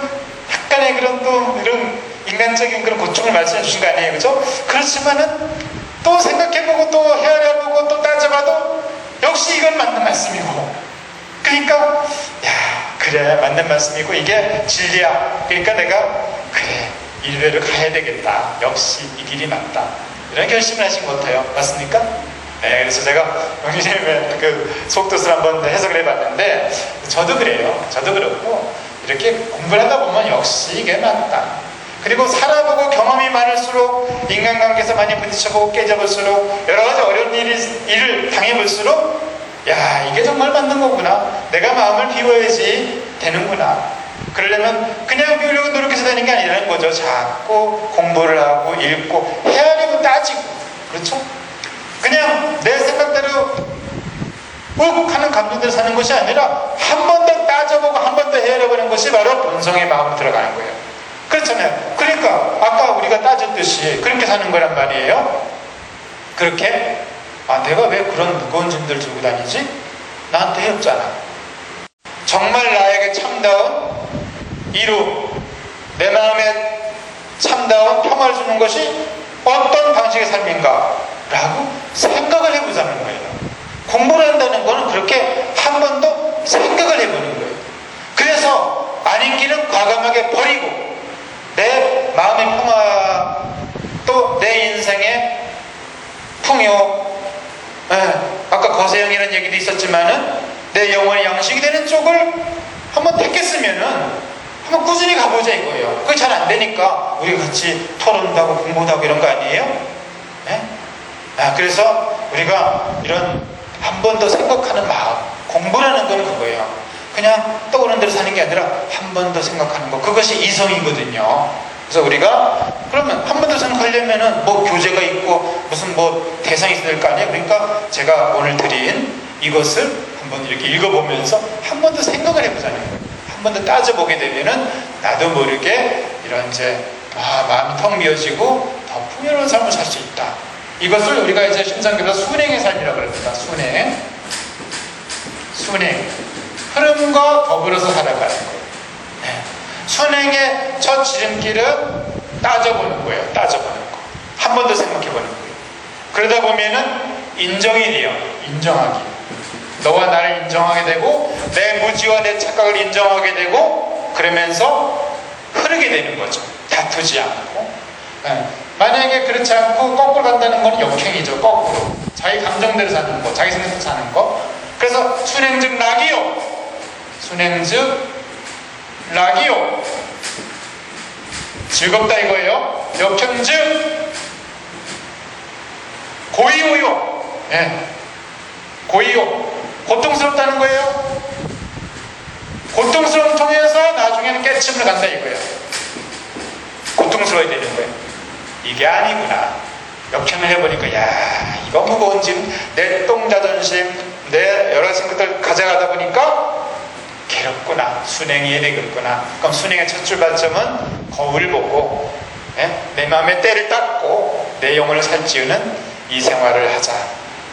약간의 그런 또 이런 인간적인 그런 고충을 말씀해 주신 거 아니에요, 그죠? 그렇지만은 또 생각해보고 또 헤아려보고 또 따져봐도 역시 이건 맞는 말씀이고, 그러니까 야 그래 맞는 말씀이고 이게 진리야. 그러니까 내가 그래 이대로 가야 되겠다. 역시 이 길이 맞다. 이런 결심을 하신 것 같아요. 맞습니까? 네, 그래서 제가 영주님의 그 속뜻을 한번 해석을 해봤는데, 저도 그래요. 저도 그렇고 이렇게 공부를 하다 보면 역시 이게 맞다. 그리고 살아보고 경험이 많을수록, 인간관계에서 많이 부딪혀보고 깨져볼수록, 여러 가지 어려운 일을 당해볼수록, 야 이게 정말 맞는 거구나. 내가 마음을 비워야지 되는구나. 그러려면 그냥 비우려고 노력해서 되는 게 아니라는 거죠. 자꾸 공부를 하고 읽고 헤아리고 따지고, 그렇죠? 그냥 내 생각대로 욱 하는 감정대로 사는 것이 아니라 한 번 더 따져보고 한 번 더 헤아려보는 것이 바로 본성의 마음으로 들어가는 거예요. 그렇잖아요. 그러니까 아까 우리가 따졌듯이 그렇게 사는 거란 말이에요. 그렇게 내가 왜 그런 무거운 짐들을 들고 다니지? 나한테 해없잖아. 정말 나에게 참다운 이루, 내 마음에 참다운 평화를 주는 것이 어떤 방식의 삶인가? 라고 생각을 해보자는 거예요. 공부를 한다는 거는 그렇게 한 번 더 생각을 해보는 거예요. 그래서 아닌 길은 과감하게 버리고, 내 마음의 평화, 또 내 인생의 풍요, 아까 거세형이라는 얘기도 있었지만은 내 영혼의 양식이 되는 쪽을 한번 택했으면은 한번 꾸준히 가보자 이거예요. 그게 잘 안 되니까 우리 같이 토론도 하고 공부도 하고 이런 거 아니에요? 그래서 우리가 이런 한 번 더 생각하는 마음, 공부라는 건 그거예요. 그냥 떠오르는 대로 사는 게 아니라 한 번 더 생각하는 거, 그것이 이성이거든요. 그래서 우리가 그러면 한 번 더 생각하려면은 뭐 교재가 있고 무슨 뭐 대상이 있어야 될 거 아니에요. 그러니까 제가 오늘 드린 이것을 한번 이렇게 읽어보면서 한 번 더 생각을 해보자는 거예요. 한 번 더 따져보게 되면은 나도 모르게 이런 이제 마음이 텅 비어지고 더 풍요로운 삶을 살 수 있다. 이것을 우리가 이제 신상교에서 순행의 삶이라고 그럽니다. 순행. 흐름과 더불어서 살아가는 거예요. 순행의 첫 지름길은 따져보는 거예요. 따져보는 거. 한 번 더 생각해보는 거예요. 그러다 보면은 인정이 돼요. 인정하기. 너와 나를 인정하게 되고, 내 무지와 내 착각을 인정하게 되고, 그러면서 흐르게 되는 거죠. 다투지 않고. 만약에 그렇지 않고 거꾸로 간다는 건 역행이죠. 거꾸로. 자기 감정대로 사는 거, 자기 생각대로 사는 거. 그래서 순행즉 낙이요. 순행즉 낙이요. 즐겁다 이거예요. 역행즉 고이오요. 고이요. 고통스럽다는 거예요. 고통스러움 통해서 나중에는 깨침을 간다 이거예요. 고통스러워야 되는 거예요. 이게 아니구나. 역행을 해보니까 야 이거 무거운 짐, 내 똥 자존심, 내 여러 가지 것들 가져가다 보니까 괴롭구나. 순행해야 되겠구나. 그럼 순행의 첫 출발점은 거울을 보고 내 마음의 때를 닦고 내 영혼을 살찌우는 이 생활을 하자.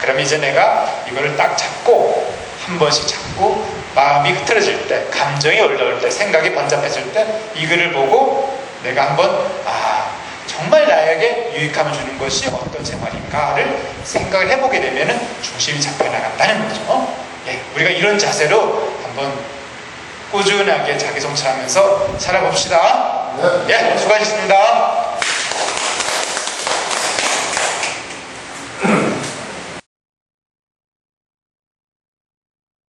그럼 이제 내가 이거를 딱 잡고 한 번씩 잡고 마음이 흐트러질 때, 감정이 올라올 때, 생각이 번잡해질 때 이거를 보고 내가 한번 정말 나에게 유익함을 주는 것이 어떤 생활인가를 생각을 해보게 되면 중심이 잡혀나간다는 거죠. 우리가 이런 자세로 한번 꾸준하게 자기 성찰하면서 살아봅시다. 수고하셨습니다.